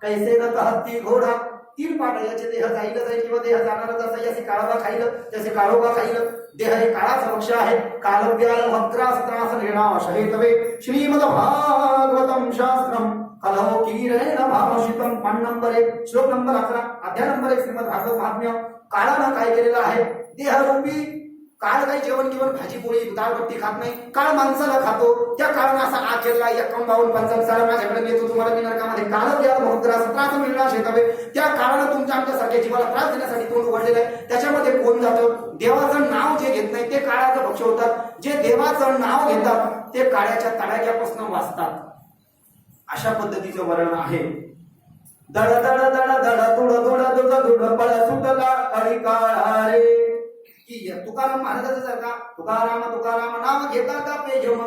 कैसे हत्ती घोडा 3 पाठ याचे देह जाईल जाईल किंवा देह जाणारच असं. याचे काळोबा खाईल त्याचे काळोबा खाईल. देह हे काळाचा वृक्ष आहे. कालव्याल भद्रास त्रास निर्णा शहेतवे श्रीमद भागवतम शास्त्रम कलहो कीरेण भाषितम. पाठ नंबर 1 श्लोक नंबर 11 अध्याय नंबर 1 श्रीमद भागवत महात्म्य. काळानं काय केलेलं आहे? देहरूपी काळ काही जेवण किंवा भाजी पोळी दाळबट्टी खात नाही. काळ माणसाला खातो. त्या काळानं असा आखेरला 51 साला माझ्याकडे येतो तुम्हाला मी नरकामध्ये. काळ द्या भद्रास त्रास मिळणार शेतावे. त्या काळानं तुमच्या आमच्यासारख्या जीवाला त्रास देण्यासाठी तोंड उघडलेलं आहे. त्याच्यामध्ये कोण जातं? देवाचं नाव जे घेत नाही ते काळाचं भक्ष होतात. जे देवाचं नाव घेतात ते काळ्याच्या तडाख्यापासून वाचतात. अशा पद्धतीचं वर्णन आहे. दड दड दड दड दुड दुड दुड दुड बळ सुटला अळी काळा रे. की तुकाराम महाराजाचं जर का तुकाराम तुकाराम नाम घेता का पेजम.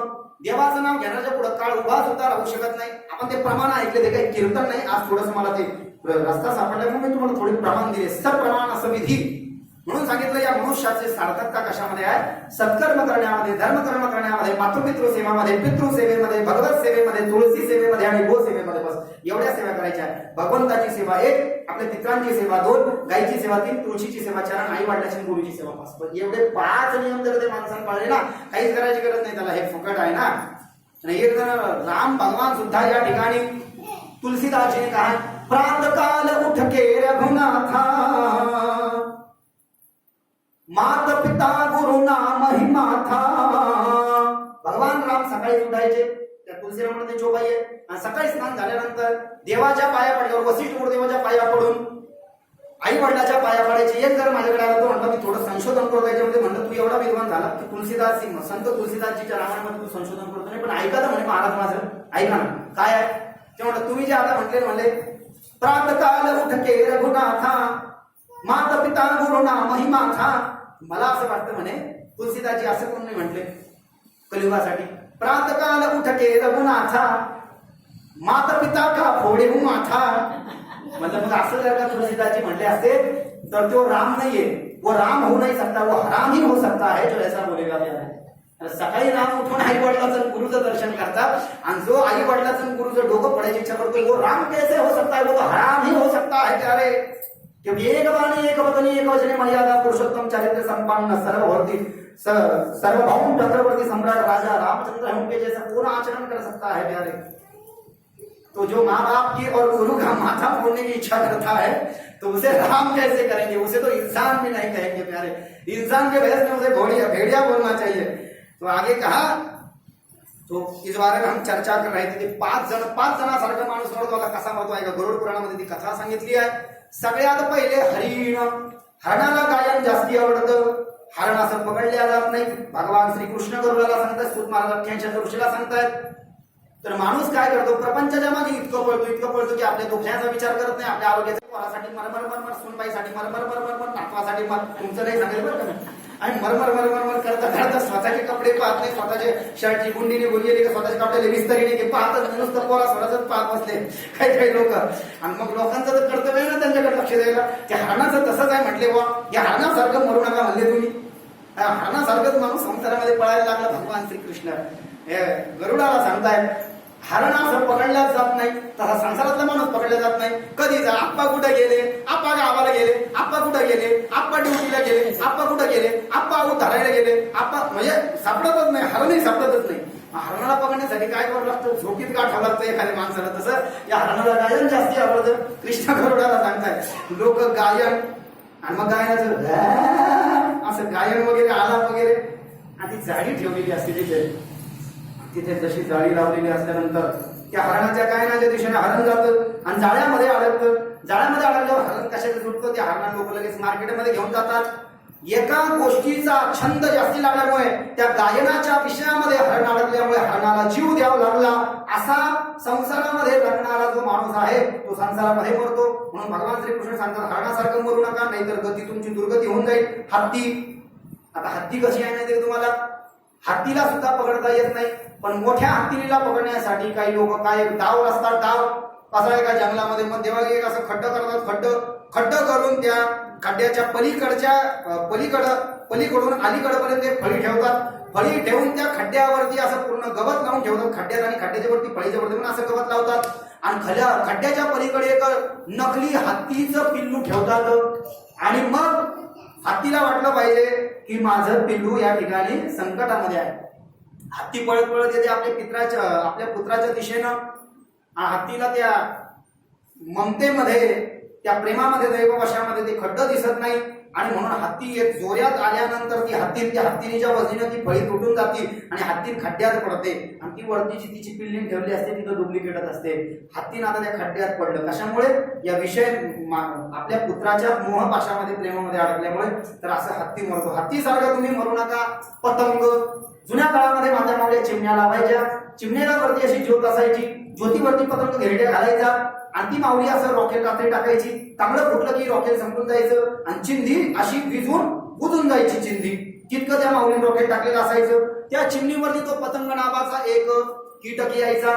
देवाचं नाव घेण्याच्या पुढे काळ उभा सुद्धा राहू शकत नाही. आपण ते प्रमाण ऐकले ते काही कीर्तन नाही. आज थोडस मला ते रस्ता सापडल्यामुळे मी तुम्हाला थोडे प्रमाण दिले. सप्रमाण असं विधी म्हणून सांगितलं. या मनुष्याचे सार्थकता कशामध्ये आहे? सत्कर्म करण्यामध्ये, धर्मकर्म करण्यामध्ये, मातृपितृ सेवामध्ये, पितृसेवेमध्ये, भगवत सेवेमध्ये, तुळशी सेवेमध्ये आणि गो सेवेमध्ये. बस एवढ्या सेवा करायच्या. भगवंताची सेवा 1, आपल्या पित्रांची सेवा 2, गायची सेवा 3, तुळशीची सेवा 4, आई वडिलांची गुरुची सेवा 5. पण एवढे 5 नियम जर ते माणसाने पाळले ना काहीच करायची गरज नाही. त्याला हे फुकट आहे ना. एक जण राम भगवान सुद्धा या ठिकाणी तुलसीदासजीने कहा प्रात काल उठ के रघुनाथा मात पिता गुरु नाम महिमा था. भगवान राम सकाळी उठायचे. त्या तुलसीरामध्ये जोबाई आहे. आणि सकाळी स्नान झाल्यानंतर देवाच्या पाया पडल्यावर वसिष्ठ गुरुदेवाच्या पाया पडून आई वडिलाच्या पाया पडायचे. एक जर माझ्याकडे आला तो म्हणतो मी थोडं संशोधन करतो याच्यामध्ये. म्हणलं तू एवढा विद्वान झाला की तुलसीदास संत तुलसीदासजीच्या रामायणामध्ये तू संशोधन करतो नाही. पण ऐका तर म्हणे महाराज माझं ऐका ना काय आहे ते. म्हणलं तुम्ही जे आता म्हणले प्रातकाल उठ के रघुनाथा माता पिता गुरु नाम महिमा था. मला असं वाटतं म्हणे तुलसीदासजी असं कोण नाही म्हटले कलियुगासाठी. प्रातकाल उठ के रघुनाथा माता पिता का फोडे हूं माथा. मतलब मग असं जर का तुलसीदासजी म्हटले असते तर तो राम नाहीये. वो राम हो नहीं सकता, वो हराम ही हो सकता है जो ऐसा बोलेगा. सकाळी राम उठून आई वडिलाचं गुरुचं दर्शन करतात आणि जो आई वडिलाचं गुरुचं डोकं पडायची इच्छा करतो वो राम कैसे हो सकता है? वो तो हराम ही हो सकता है. क्योंकि एक वाणी एक वचनी एक वचने मर्यादा पुरुषोत्तम चारित्र संपन्न सर्व होती सर्वभौम चक्रवर्ती सम्राट राजा रामचंद्र है, उनके जैसा पूरा आचरण कर सकता है प्यारे। तो जो माँ बाप की और गुरु का माथा फोड़ने की इच्छा करता है तो उसे राम कैसे करेंगे, उसे तो इंसान भी नहीं कहेंगे प्यारे। इंसान के भेष में उसे भेड़िया बोलना चाहिए। तो आगे कहा, तो इस बारे में हम चर्चा कर रहे थे की 5 जणांसारखा माणूस मरतो, आता कसा मरतो आहे का, गरुड पुराणामध्ये ती कथा सांगितली आहे। सगळ्यात पहिले हरिण, हरणाला गायन जास्ती आवडतं, हरण असं पकडल्या जात नाही। भगवान श्रीकृष्ण गरुडाला सांगतात, सूत महाराज 88 ऋषीला सांगतायत। तर माणूस काय करतो, प्रपंचाच्या मागे इतकं पळतो की आपल्या दुखण्याचा विचार करत नाही, आपल्या आरोग्याच्या पोरासाठी मरमर, सुनबाईसाठी मरमर, नातवासाठी तुमचं नाही सांगेल बरं का, आणि मरमर करता स्वतःचे कपडे पाहत नाही, स्वतःचे शर्टची गुंडीने गुंडीने स्वतःचे कपडे विस्तारीने की पाहतच नुसतं पोरा स्वतःच पाहत बसले काही लोक। आणि मग लोकांचं तर कर्तव्य आहे ना त्यांच्याकडे लक्ष द्यायला, त्या हरणाचं तसंच आहे म्हटले, वा या हरणासारखं मरू नका म्हणले तुम्ही। हरणासारखंच माणूस संसारामध्ये पळायला लागला। भगवान श्रीकृष्ण गरुडाला सांगताय, हरण असं पकडल्याच जात नाही, तसा संसारातला माणूस पकडला जात नाही। कधी जा, आप्पा कुठे गेले, आप्पा गावाला गेले, आप्पा कुठे गेले, आप्पा ड्युटीला गेले, आप्पा कुठे गेले, आप्पा आऊत धरायला गेले, आप्पा म्हणजे सापडतच नाही, हरणही सापडतच नाही। हरणाला पकडण्यासाठी काय करावं लागतं, झोपीत गाठावं लागतं एखाद्या माणसाला। तसं या हरणाला गायन जास्ती आवडतं। कृष्ण गरुडाला सांगताय, लोक गायन आणि मग गायनाचं असं गायन वगैरे आलाप वगैरे, आणि ती जाळी ठेवलेली असते तिथे जशी जाळी लावलेली असल्यानंतर त्या हरणाच्या गायनाच्या दिशेने हरण जातं आणि जाळ्यामध्ये अडकतं। जाळ्यामध्ये अडकल्यावर हरण कशाचं सुटतं, त्या हरणा लोक लगेच मार्केटमध्ये घेऊन जातात। एका गोष्टीचा छंद जास्ती लागल्यामुळे, त्या गायनाच्या विषयामध्ये हरण अडकल्यामुळे हरणाला जीव द्यावा लागला। असा संसारामध्ये रंगणारा जो माणूस आहे तो संसारामध्ये मरतो। म्हणून भगवान श्रीकृष्ण सांगतात, हरणासारखं मरू नका, नाहीतर गती तुमची दुर्गती होऊन जाईल। हत्ती, आता हत्ती कशी आहे माहिती तुम्हाला, हत्तीला सुद्धा पकडता येत नाही, पण मोठ्या हत्तीला पकडण्यासाठी काही लोक काय डाव असतात। डाव कसं आहे का, जंगलामध्ये मध्यभागी एक असं खड्ड करतात, खड्ड करून त्या खड्ड्याच्या पलीकडून अलीकडपर्यंत एक फळी ठेवतात। फळी ठेवून त्या खड्ड्यावरती असं पूर्ण गवत लावून ठेवतात खड्ड्यात, आणि खड्ड्याच्या वरती फळीच्या वरती पण असं गवत लावतात, आणि खड्ड्याच्या पलीकडे एक नकली हत्तीचं पिल्लू ठेवतात। आणि मग हत्तीला वाटलं पाहिजे की माझं पिल्लू या ठिकाणी संकटामध्ये आहे। हत्ती पळत येते आपल्या पुत्राच्या दिशेनं। हत्तीला त्या ममतेमध्ये, त्या प्रेमामध्ये, दैववशामध्ये ते खड्ड दिसत नाही, आणि म्हणून हत्ती एक जोऱ्यात आल्यानंतर त्या हत्तीच्या वजनीनं ती फळी तुटून जाते आणि हत्ती खड्ड्यात पडते, आणि ती वरतीची तिची पिल्ली ठेवली असते तिथं डुप्लिकेटच असते। हत्तीनं आता त्या खड्ड्यात पडलं, कशामुळे, या विषय आपल्या पुत्राच्या मोहपाशामध्ये प्रेमामध्ये अडकल्यामुळे। तर असं हत्ती मरतो। हत्तीसारखं तुम्ही मरू नका। पतंग, जुन्या काळामध्ये माझ्या मावल्या चिमण्या लावायच्या, चिमण्याला वरती अशी ज्योत असायची, ज्योतीवरती पतंग घेरड्या घालायचा, आणि ती माऊली असं रॉकेल रात्री टाकायची, चांगलं फुटलं की रॉकेल संपून जायचं, आणि चिंधी अशी बुजून जायची चिंधी, तितकं त्या माऊलीने रॉकेल टाकलेलं असायचं। त्या चिमणीवरती तो पतंग नावाचा एक कीटक यायचा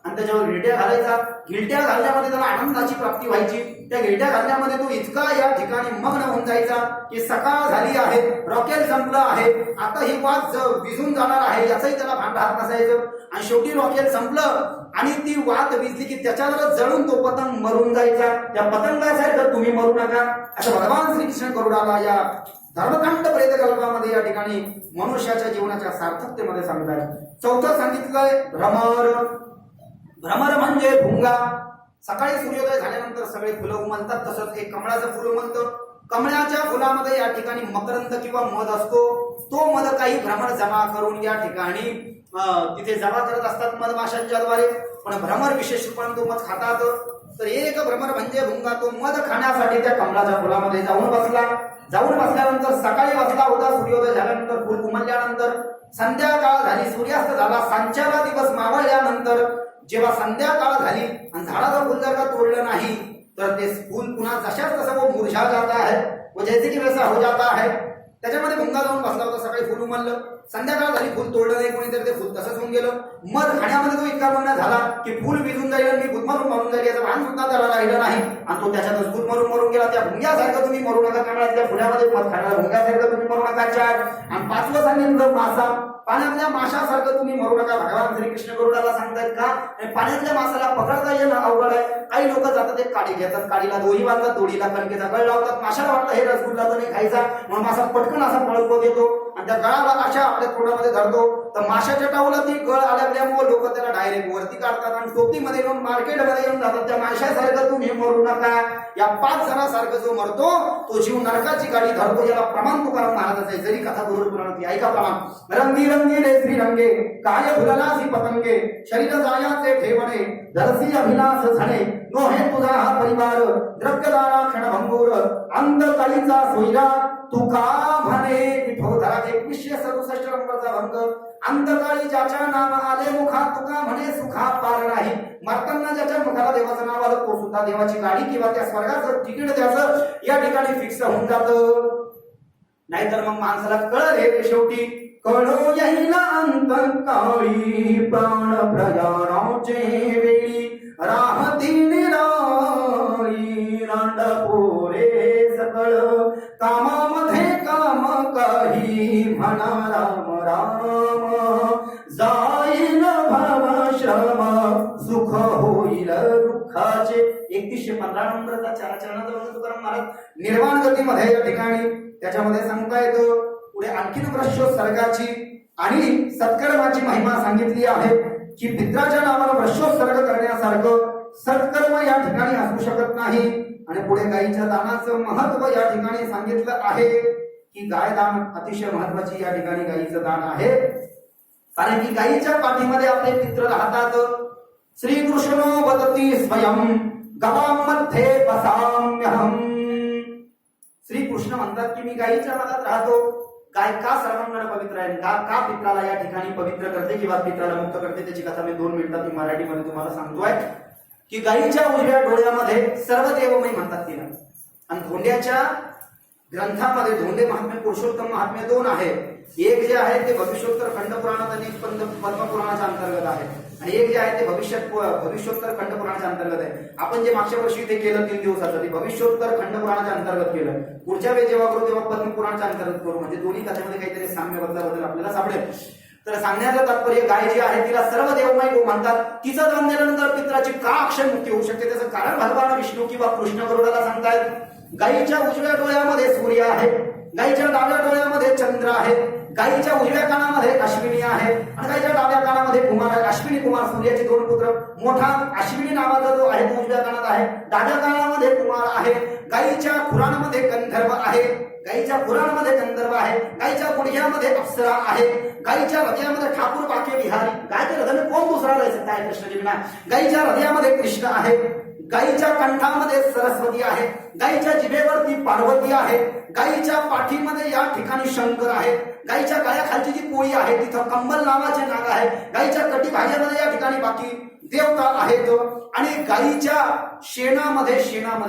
आणि त्याच्यावर गिरट्या घालायचा। गिरट्या घालण्यामध्ये त्याला आनंदाची प्राप्ती व्हायची। त्या गिरट्या घालण्यामध्ये तो इतका या ठिकाणी मग्न होऊन जायचा की सकाळ झाली आहे, रॉकेल संपलं आहे, आता ही वाट विझून जाणार आहे याचंही त्याला भान राहत नसायचं। आणि शेवटी रॉकेल संपलं आणि ती वात विजली की त्याच्यावरच जळून तो पतंग मरून जायचा। त्या पतंगासारखं तुम्ही मरू नका, असं भगवान श्रीकृष्ण गरुडाला या धर्मकांड प्रेतकल्पामध्ये या ठिकाणी मनुष्याच्या जीवनाच्या सार्थकतेमध्ये सांगतात। चौथं सांगितलंय भ्रमर। भ्रमर म्हणजे भुंगा। सकाळी सूर्योदय झाल्यानंतर सगळे फुलं उमलतात, तसंच एक कमळाचं फुल उमलतं। कमळाच्या फुलामध्ये या ठिकाणी मकरंद किंवा मध असतो। तो मध काही भ्रमर जमा करून या ठिकाणी तिथे जमा करत असतात मधमाशांच्या द्वारे, पण भ्रमर विशेष रूपाने तो मध खातात। तर एक भ्रमर म्हणजे भुंगा, तो मध खाण्यासाठी त्या कमळाच्या फुलामध्ये जाऊन बसल्यानंतर सकाळी बसला होता, सूर्योदय झाल्यानंतर फुल उमलल्यानंतर संध्याकाळ झाली, सूर्यास्त झाला, सांच्याला दिवस मावळल्यानंतर जेव्हा संध्याकाळ झाली आणि झाडाचं फुल जर का तोडलं नाही तर ते फूल पुन्हा जशाच तसं वो मुरझा जाता है, वो जैसे की वैसा हो जाता है। त्याच्यामध्ये भुंगा जाऊन बसला होता, सकाळी फुल उमललं, संध्याकाळ झाली, फुल तोडलं नाही कोणी, तर ते फुल तसंच होऊन गेलं। मध खाण्यामध्ये तो इतका मग्न झाला की फुल विजून जाईल आणि मी मरून जाईल याचं भान सुद्धा त्याला राहिलं नाही, आणि तो त्याच्यातच मरून गेला। त्या भुंग्यासारखं तुम्ही मरू नका, कमळातल्या फुलामध्ये मध खाणारा भुंग्यासारखं तुम्ही मरू नका। 4 आणि 5वं सांगितलं मासा। पाण्यातल्या माशासारखं तुम्ही मरू नका। भगवान श्रीकृष्ण गरुडाला सांगतायत का, पाण्यातल्या माशाला पकडता येणं अवघड आहे। काही लोक जातात एक काडी घेतात, काडीला दोरी बांधतात, दोरीला कणकेचा गळ लावतात, माशाला वाटतं हे रसगुल्ला तर नाही खायचा, म्हणून मासा पटकन असा पळत येतो, आणि त्या गळाला अशा आपल्या तोंडामध्ये धरतो तर माशाच्या टाऊला ती गळ आल्यामुळे लोक त्याला डायरेक्ट वरती काढतात आणि टोपीमध्ये येऊन मार्केटमध्ये येऊन जातात. त्या माशासारखं तुम्ही मरू नका. या 5 जणांसारखं जो मरतो तो जीव नरकाची गाडी धरतो. याला प्रमाण तुकाराम महाराजांचे जरी कथा गरुड पुराणात ऐका प्रमाण. रंगी रंगीले श्रीरंगे काय फुललासी पतंगे शरीर जायाचे ठेवणे धरसी अभिलाष झणे नोहे तुझा हा परिवार द्रव्यदारा क्षणभंगूर अंधकाळीचा सोयरा तुका म्हणे विठोधरा. 2167 नंबरचा भंग. अंधकाळी ज्याच्या नाम आले मुखा तुका म्हणे सुखा पार नाही. मरताना ज्याच्या मुखाला देवाचं नाव आलं तो सुद्धा देवाची गाडी किंवा त्या स्वर्गाचं तिकीट द्यायचं या ठिकाणी फिक्स होऊन जातं. नाहीतर मग माणसाला कळलं हे शेवटी कळो येईल अंतकाळी प्राण प्रयाणाचे वेळी राहती निराळी रांडपोरे सकळ कामामध्ये काम काही म्हणा राम राम जाईल भवश्रम सुख होईल दुःखाचे. 3115 नंबरचा चरणाचा बंध तुकाराम महाराज निर्वाण गतीमध्ये या ठिकाणी त्याच्यामध्ये सांगता येतं. पुढे आणखीन वृक्षोत्सर्गाची आणि सत्कर्माची महिमा सांगितली आहे की पित्राच्या नावानं वृक्षोत्सर्ग करण्यासारखं सत्कर्म या ठिकाणी असू शकत नाही. आणि पुढे गायीच्या दानाचं महत्व या ठिकाणी सांगितलं आहे की गाय दान अतिशय महत्वाची या ठिकाणी गायीचं दान आहे. कारण की गायीच्या पाठीमध्ये आपले पित्र राहतात. श्रीकृष्णो वदती स्वयं गवामध्ये बसाम्यहम. श्रीकृष्ण म्हणतात की मी गायीच्या मधात राहतो. गाय का सर्वांना पवित्र आहे, का पित्राला या ठिकाणी पवित्र करते किंवा पित्राला मुक्त करते त्याची कथा मी 2 मिनिटात मराठीमध्ये तुम्हाला सांगतोय की गायीच्या उजव्या डोळ्यामध्ये सर्व देवमय म्हणतात तिला. आणि धोंड्याच्या ग्रंथामध्ये धोंडे महात्म्य पुरुषोत्तम महात्म्य 2 आहे. एक जे आहे ते भविष्योत्तर खंड पुराणात आणि पद्म पुराणाच्या अंतर्गत आहे आणि एक जे आहे ते भविष्योत्तर खंड पुराणाच्या अंतर्गत आहे. आपण जे मागच्या वर्षी ते केलं 3 दिवसाचं ते भविष्योत्तर खंड पुराणाच्या अंतर्गत केलं. पुढच्या वेळी जेव्हा करू तेव्हा पद्म पुराणाच्या अंतर्गत करू. म्हणजे दोन्ही कथेमध्ये काहीतरी साम्य बदल आपल्याला सापडेल. तर सांगण्याचं तात्पर्य गाय जी आहे तिला सर्व देवमय गो म्हणतात. तिचं दान दिल्यानंतर पित्राची का अक्षय मुक्ती होऊ शकते त्याचं कारण भगवान विष्णू किंवा कृष्ण गरुडाला सांगतायत. गायीच्या उजव्या डोळ्यामध्ये सूर्य आहे, गायीच्या डाव्या डोळ्यामध्ये चंद्र आहे, गायीच्या उजव्या कानामध्ये अश्विनी आहे आणि गायीच्या डाव्या कानामध्ये कुमार आहे. अश्विनी कुमार सूर्याचे 2 पुत्र. मोठा अश्विनी नावाचा जो आहे तो उजव्या कानात आहे, डाव्या कानामध्ये कुमार आहे. गायीच्या खुराणामध्ये गंधर्व आहे, गायीच्या खुराणामध्ये गंधर्व आहे. गायीच्या गुडघ्यामध्ये अप्सरा आहे. गायीच्या हृदयामध्ये ठाकूर बाके विहारी. गायीच्या हृदयाने कोण दुसरा राहायचं काय कृष्ण जीवना. गायीच्या हृदयामध्ये कृष्ण आहे. गायीच्या कंठामध्ये सरस्वती आहे. गायीच्या जिभेवरती पार्वती आहे. गायीच्या पाठीमध्ये या ठिकाणी शंकर आहे. गायीच्या गळ्याखालची जी पोळी आहे तिथं कंबल नावाचे नाग आहे. गायीच्या कटिभाग्यामध्ये या ठिकाणी बाकी देवता आहेत. आणि गायीच्या शेणामध्ये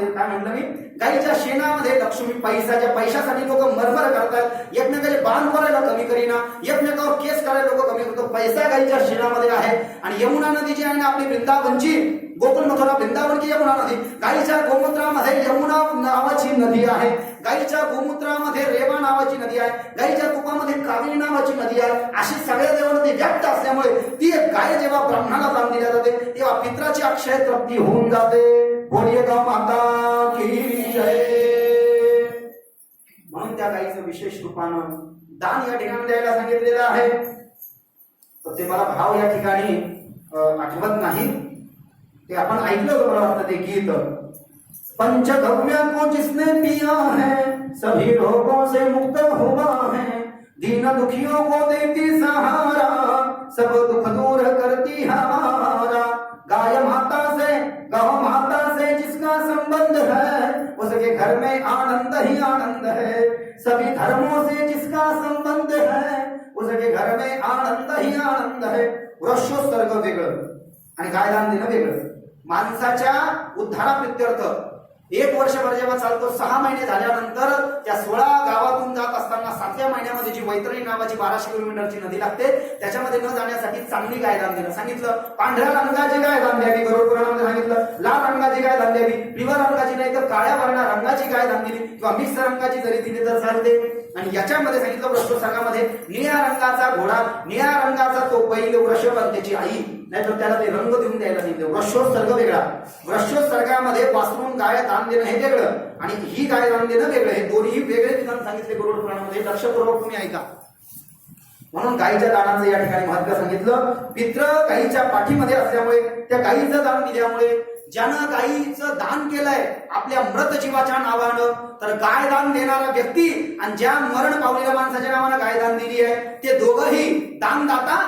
काय म्हणलं मी, गायीच्या शेणामध्ये लक्ष्मी पैशासाठी लोक मरमर करतात. एकमेकाचे बाण करायला कमी करीना, एकमेकावर केस करायला लोक कमी करतो. पैसा गायीच्या शेणामध्ये आहे. आणि यमुना नदी जी आहे ना आपली वृंदावनची गोकुल मथुरा वृंदावन की यमुना नदी, गायीच्या गोमूत्रामध्ये यमुना नावाची नदी आहे. गायीच्या गोमूत्रामध्ये रेवा नावाची नदी आहे. गायीच्या तुपामध्ये कावेरी नावाची नदी आहे. अशी सगळ्या देवांमध्ये व्यक्त असल्यामुळे ती एक गाय जेव्हा ब्राह्मणाला दान दिल्या जाते तेव्हा पित्राची अक्षय तृप्ती होऊन जाते. बोलिये गौ माता की जय. म्हणून त्या गायीचं विशेष रूपानं दान या ठिकाणी द्यायला सांगितलेलं आहे. तर ते मला भाव या ठिकाणी आठवत नाही, ते आपण ऐकलं होतं मला वाटतं ते गीत. पंचगव्य को जिसने पिया है सभी रोगों से मुक्त हुआ है. दीन दुखियों को देती सहारा सब दुख दूर करती हमारा. गाय माता से गौ माता से जिसका संबंध है उसके घर में आनंद ही आनंद है. सभी धर्मों से जिसका संबंध है उसके घर में आनंद ही आनंद है. वृक्षोत्सर्ग वेगळं आणि गायदान देणं वेगळं. माणसाच्या उद्धाराप्रित्यर्थ 1 वर्षभर जेव्हा चालतो 6 महिने झाल्यानंतर त्या 16 गावातून जात असताना 7व्या महिन्यामध्ये जी वैतरणी नावाची 1200 किलोमीटरची नदी लागते त्याच्यामध्ये न जाण्यासाठी चांगली गायदान देणं सांगितलं. पांढऱ्या रंगाची गायदान द्यावी गरुड पुराणामध्ये सांगितलं. लाल रंगाची गायदान द्यावी, पिवळ्या रंगाची नाही तर काळ्या वर्णा रंगाची गायदान दिली किंवा मिक्स रंगाची जरी दिली तर चालते. आणि याच्यामध्ये सांगितलं वृक्षोत्सर्गामध्ये निळ्या रंगाचा घोडा, निळ्या रंगाचा तो बैल वृषभ आणि त्याची आई, नाहीतर त्याला ते रंग देऊन द्यायला सांगितलं. वृक्षोत्सर्ग वेगळा. वृक्षोत्सर्गामध्ये वासरून गाय दान देणं हे वेगळं आणि ही गाय दान देणं वेगळं. हे दोन्ही वेगळे विधान सांगितले गरुड पुराणामध्ये. लक्षपूर्वक तुम्ही ऐका. म्हणून गायीच्या दानाचं या ठिकाणी महत्व सांगितलं. पित्र गायीच्या पाठीमध्ये असल्यामुळे त्या गायीचं दान दिल्यामुळे ज्यानं गायीचं दान केलंय आपल्या मृत जीवाच्या नावानं, तर गाय दान देणारा व्यक्ती आणि ज्या मरण पावलेल्या माणसाच्या नावानं गाय दान दिली आहे ते दोघंही दानदाता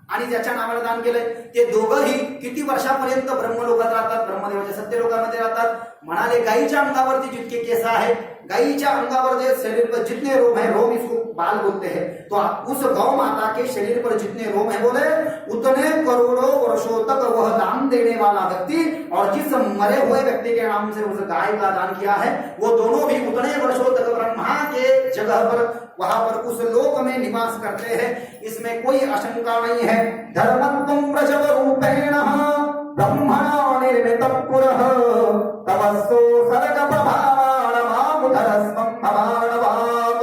आणि ज्याच्या नावानं दान केलंय ते दोघंही किती वर्षापर्यंत ब्रह्मलोकात राहतात, ब्रह्मदेवाच्या सत्य लोकांमध्ये राहतात. म्हणाले गायीच्या अंगावरती जितके केस आहे, गायीच्या अंगावर जे शरीर पर जितने रोम है, रोम इसको बाल बोलते हैं, तो उस गौ माता के शरीर पर जितने रोम है बोले उतने करोड़ों वर्षों तक वह दान देने वाला व्यक्ति और जिस मरे हुए व्यक्ति के नाम से उस गाय का दान किया है वो दोनों भी उतने वर्षों तक ब्रह्मा के जगह पर वहां पर उस लोक में निवास करते हैं. इसमें कोई आशंका नहीं है. धर्मत्वं प्रजव रूपेण ब्रह्मणा निर्मित पुरः तमस्सो सर्ग प्रभावाण मामुधरस्मं भवानवात.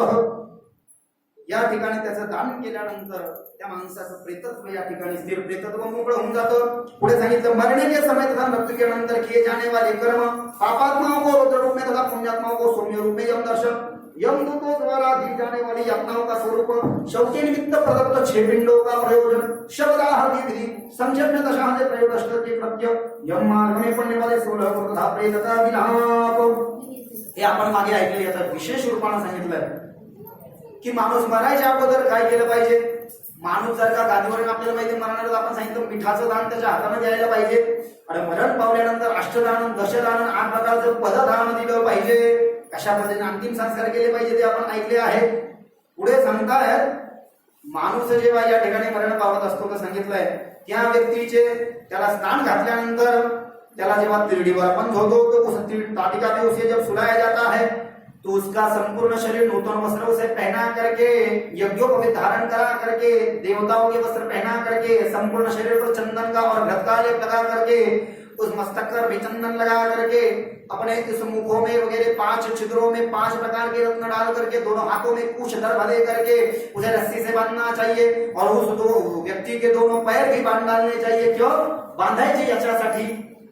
या ठिकाणी त्याचं दान केल्यानंतर त्या माणसाचं प्रेतत्व या ठिकाणी स्थिर प्रेतत्व मोकळं होऊन जातं. पुढे सांगितलं मरने के समय तथा मृत्यु के अंतर किए जाने वाले कर्म पापात्माओं को रुद्र रूप में तथा पुण्यात्माओं को सौम्य रूप में यम दर्शन यमदूतों द्वारा दी जाने वाली यातनाओं का स्वरूप शव के निमित्त प्रदत्त 6 पिंडों का प्रयोजन शब्दाह की विधि संक्षेप में दशा से प्रयोग के कृत्य यम मार्ग में पड़ने वाले 16 तथा प्रेतता विलाप. हे आपण मागे ऐकले. याचा विशेष रूपाने सांगितलंय की माणूस मरायच्या अगोदर काय केलं पाहिजे. माणूस जर का गादीवर आपल्याला माहिती मरणार आपण सांगितलं मिठाचं दान त्याच्या हाताने द्यायला पाहिजे. आणि मरण पावल्यानंतर अष्टदान दशदान 8 प्रकारचं पददान दिलं पाहिजे. कशा पद्धतीने अंतिम संस्कार केले पाहिजे ते आपण ऐकले आहे. पुढे सांगतायत माणूस जेव्हा या ठिकाणी मरण पावत असतो तर सांगितलंय त्या व्यक्तीचे त्याला स्नान घातल्यानंतर त्याला जेव्हा तिरडीवर बंद होतो तो उस ताटिका में उसे जब सुलाया जाता है तो उसका संपूर्ण शरीर नूतन वस्त्रों से पहना करके यज्ञोपवीत धारण करा करके देवताओं के वस्त्र पहना करके संपूर्ण शरीर पर चंदन का और घृत का लेप लगा करके उस मस्तक पर भी चंदन लगा करके अपने इस मुखों में वगैरह 5 छिद्रों में 5 प्रकार के रत्न डाल करके दोनों हाथों में कुछ दर भरे करके उसे रस्सी से बांधना चाहिए और उस दो व्यक्ती के दोनों पैर भी बांध डालने चाहिए. क्यों बांधायचे याच्यासाठी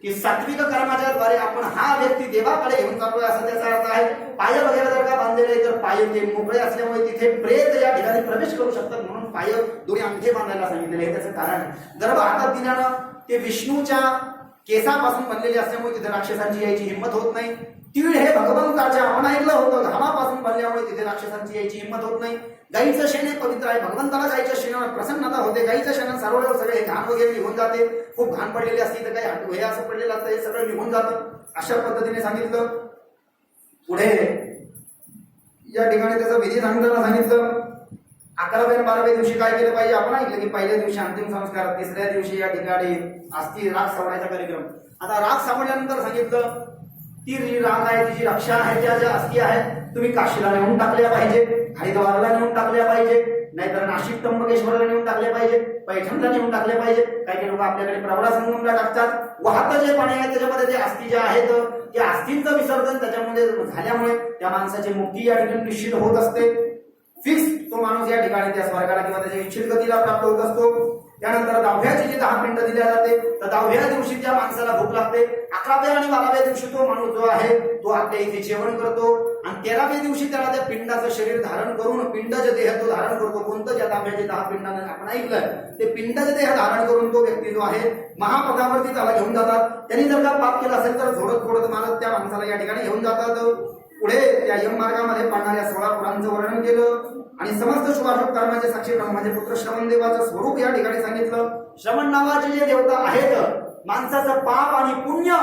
की सात्विक कर्माच्या द्वारे आपण हा व्यक्ती देवाकडे घेऊन जातोय असं त्याचा अर्थ आहे. पाय वगैरे जर का बांधलेले तर पाय ते मोकळे असल्यामुळे तिथे प्रेत या ठिकाणी प्रवेश करू शकतात म्हणून पाय दोन्ही अंगठे बांधायला सांगितलेले आहे. त्याचं कारण गर्भ हातात दिल्यानं ते विष्णूच्या केसापासून बनलेले असल्यामुळे तिथे राक्षसांची यायची हिंमत होत नाही. तीळ हे भगवंताच्या आपण ऐकलं होतं घामापासून बनल्यामुळे तिथे राक्षसांची यायची हिंमत होत नाही. गाईचं शेण हे पवित्र आहे. भगवंताला गाईच्या शेणावर प्रसन्नता होते. गाईच्या शेणात सर्व सगळे घाण वगैरे निघून जाते. खूप घाण पडलेली असते तर काही हे असं पडलेलं असतं हे सगळं निघून जातं. अशा पद्धतीने सांगितलं. पुढे या ठिकाणी त्याचा विधी सांगताना सांगितलं 11व्या आणि 12व्या दिवशी काय केलं पाहिजे. आपण ऐकलं की पहिल्या दिवशी अंतिम संस्कार, 3ऱ्या दिवशी या ठिकाणी अस्थि राख सावण्याचा कार्यक्रम. आता राख सावल्यानंतर सांगितलं ती राख आहे तिची रक्षा आहे त्या ज्या अस्थि आहेत तुम्ही काशीला नेऊन टाकल्या पाहिजे, हरिद्वारला नेऊन टाकल्या पाहिजे, नाहीतर नाशिक त्र्यंबकेश्वरला नेऊन टाकले पाहिजे, पैठणला नेऊन टाकले पाहिजे. काही लोक आपल्याकडे प्रवरा संगमला टाकतात. वाहतं जे पाणी आहे त्याच्यामध्ये जे अस्थि ज्या आहेत त्या अस्थींचं विसर्जन त्याच्यामध्ये झाल्यामुळे त्या माणसाची मुक्ती या ठिकाणी निश्चित होत असते. फिक्स तो माणूस या ठिकाणी त्या स्वर्गाला किंवा त्याच्या इच्छित गतीला प्राप्त होत असतो. त्यानंतर 10व्याची जी 10 पिंड दिल्या जाते तर 10व्या दिवशी त्या माणसाला भूक लागते. 11व्या आणि 12व्या दिवशी तो माणूस जो आहे तो आपल्या इथे जेवण करतो आणि 13व्या दिवशी त्याला त्या पिंडाचं शरीर धारण करून पिंडज देह तो धारण करतो. कोणतं ज्या 10व्याचे 10 पिंडाने आपण ऐकलं ते पिंडज देह धारण करून तो व्यक्ती जो आहे महापदावरती त्याला घेऊन जातात. त्यांनी जर का पाप केलं असेल तर झोडत थोडत मारत त्या माणसाला या ठिकाणी घेऊन जातात. पुढे त्या यम मार्गामध्ये पाडणाऱ्या 16 पुराणांचं वर्णन केलं आणि समस्त शुभाशुभ कर्माचे साक्षी ब्रह्माचे पुत्र श्रवण देवाचं स्वरूप या ठिकाणी सांगितलं. श्रवण नावाचे जे देवता आहेत माणसाचं पाप आणि पुण्य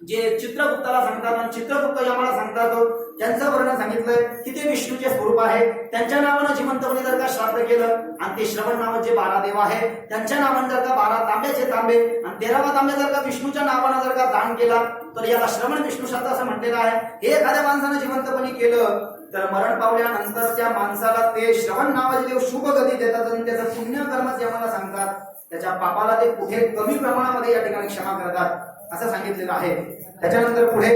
जे चित्रगुप्ताला सांगतात आणि चित्रगुप्त यमाला सांगतात त्यांचं वर्णन सांगितलंय की ते विष्णूचे स्वरूप आहे. त्यांच्या नावानं जिवंतपणे जर का श्राद्ध केलं आणि ते श्रवण नावाचे 12 देव आहे त्यांच्या नावाने जर का 12 तांब्याचे तांबे आणि 13वा तांबे जर का विष्णूच्या नावानं जर का दान केला तर याला श्रवण विष्णू श्राद्ध असं म्हटलेलं आहे. हे एखाद्या माणसानं जिवंतपणे केलं तर मरण पावल्यानंतर त्या माणसाला ते श्रवण नावाचे देव शुभ गती देतात आणि त्याचं पुण्य कर्म जे आम्हाला सांगतात त्याच्या पापाला ते कुठे कमी प्रमाणामध्ये या ठिकाणी क्षमा करतात असं सांगितलेलं आहे. त्याच्यानंतर पुढे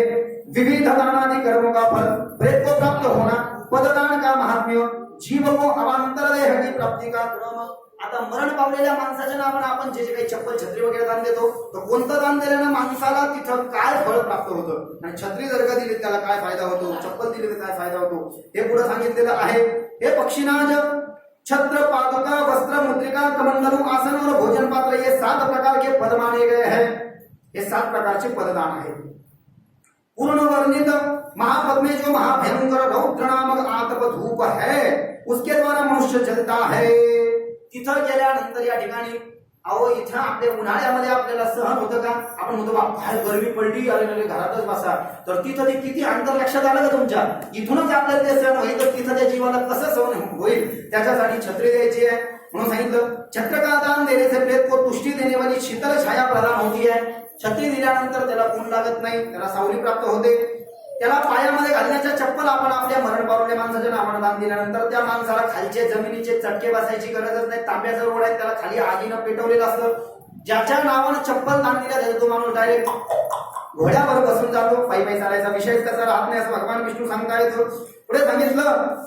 विविध दानादि कर्मों का फल प्रेत को प्राप्त होना, पददान का महात्म्य, जीव को अवांतर देह की प्राप्ति का क्रम. आता मरण पावलेल्या माणसाच्या नावानं आपण जे काही चप्पल छत्री वगैरे दान देतो तर कोणतं दान दिल्यानं माणसाला तिथं काय फळ प्राप्त होतं आणि छत्री जर का दिली त्याला काय फायदा होतो, चप्पल दिली तर काय फायदा होतो हे पुढे सांगितलेलं आहे. हे पक्षीनाज छत्र, पादुका, वस्त्र, मुद्रिका, कमंडलू, आसन और भोजन पात्र, ये 7 प्रकार के पद माने गए हैं। ये 7 प्रकारचे पददान आहेत। पूर्ण वर्णित महापद में जो महाभयंकर रौद्र नामक आतप धूप है, उसके द्वारा मनुष्य जलता है। तिथं गेल्यानंतर या ठिकाणी अहो इथं आपल्या उन्हाळ्यामध्ये आपल्याला सहन होतं का? आपण म्हणतो बाहेर गरमी पडली, अरे घरातच बसा, तर तिथं ते किती अंतर लक्षात आलं का तुमच्या? इथूनच आपल्याला ते सहन होईल, तर तिथं त्या जीवाला कसं सहन होईल? त्याच्यासाठी छत्री द्यायची आहे। म्हणून सांगितलं छत्र का दान देने से प्रेत को तुष्टी देने वाली शीतल छाया प्रदान होती है। छत्री दिल्यानंतर त्याला ऊन लागत नाही, त्याला सावली प्राप्त होते। त्याला पायामध्ये घालण्याच्या चप्पल आपण आपल्या मरण पावलेल्या माणसाच्या नावानं दान दिल्यानंतर त्या माणसाला खालचे जमिनीचे चटके बसायची गरजच नाही। तांब्याचा रोड आहे, त्याला खाली आगीनं पेटवलेलं असतं। ज्याच्या नावानं चप्पल दान दिल्या जाते तो माणूस डायरेक्ट घोड्यावर बसून जातो। पायी पायी चालायचा विषयच कसा राहत नाही, असं भगवान विष्णू सांगता येतो। पुढे सांगितलं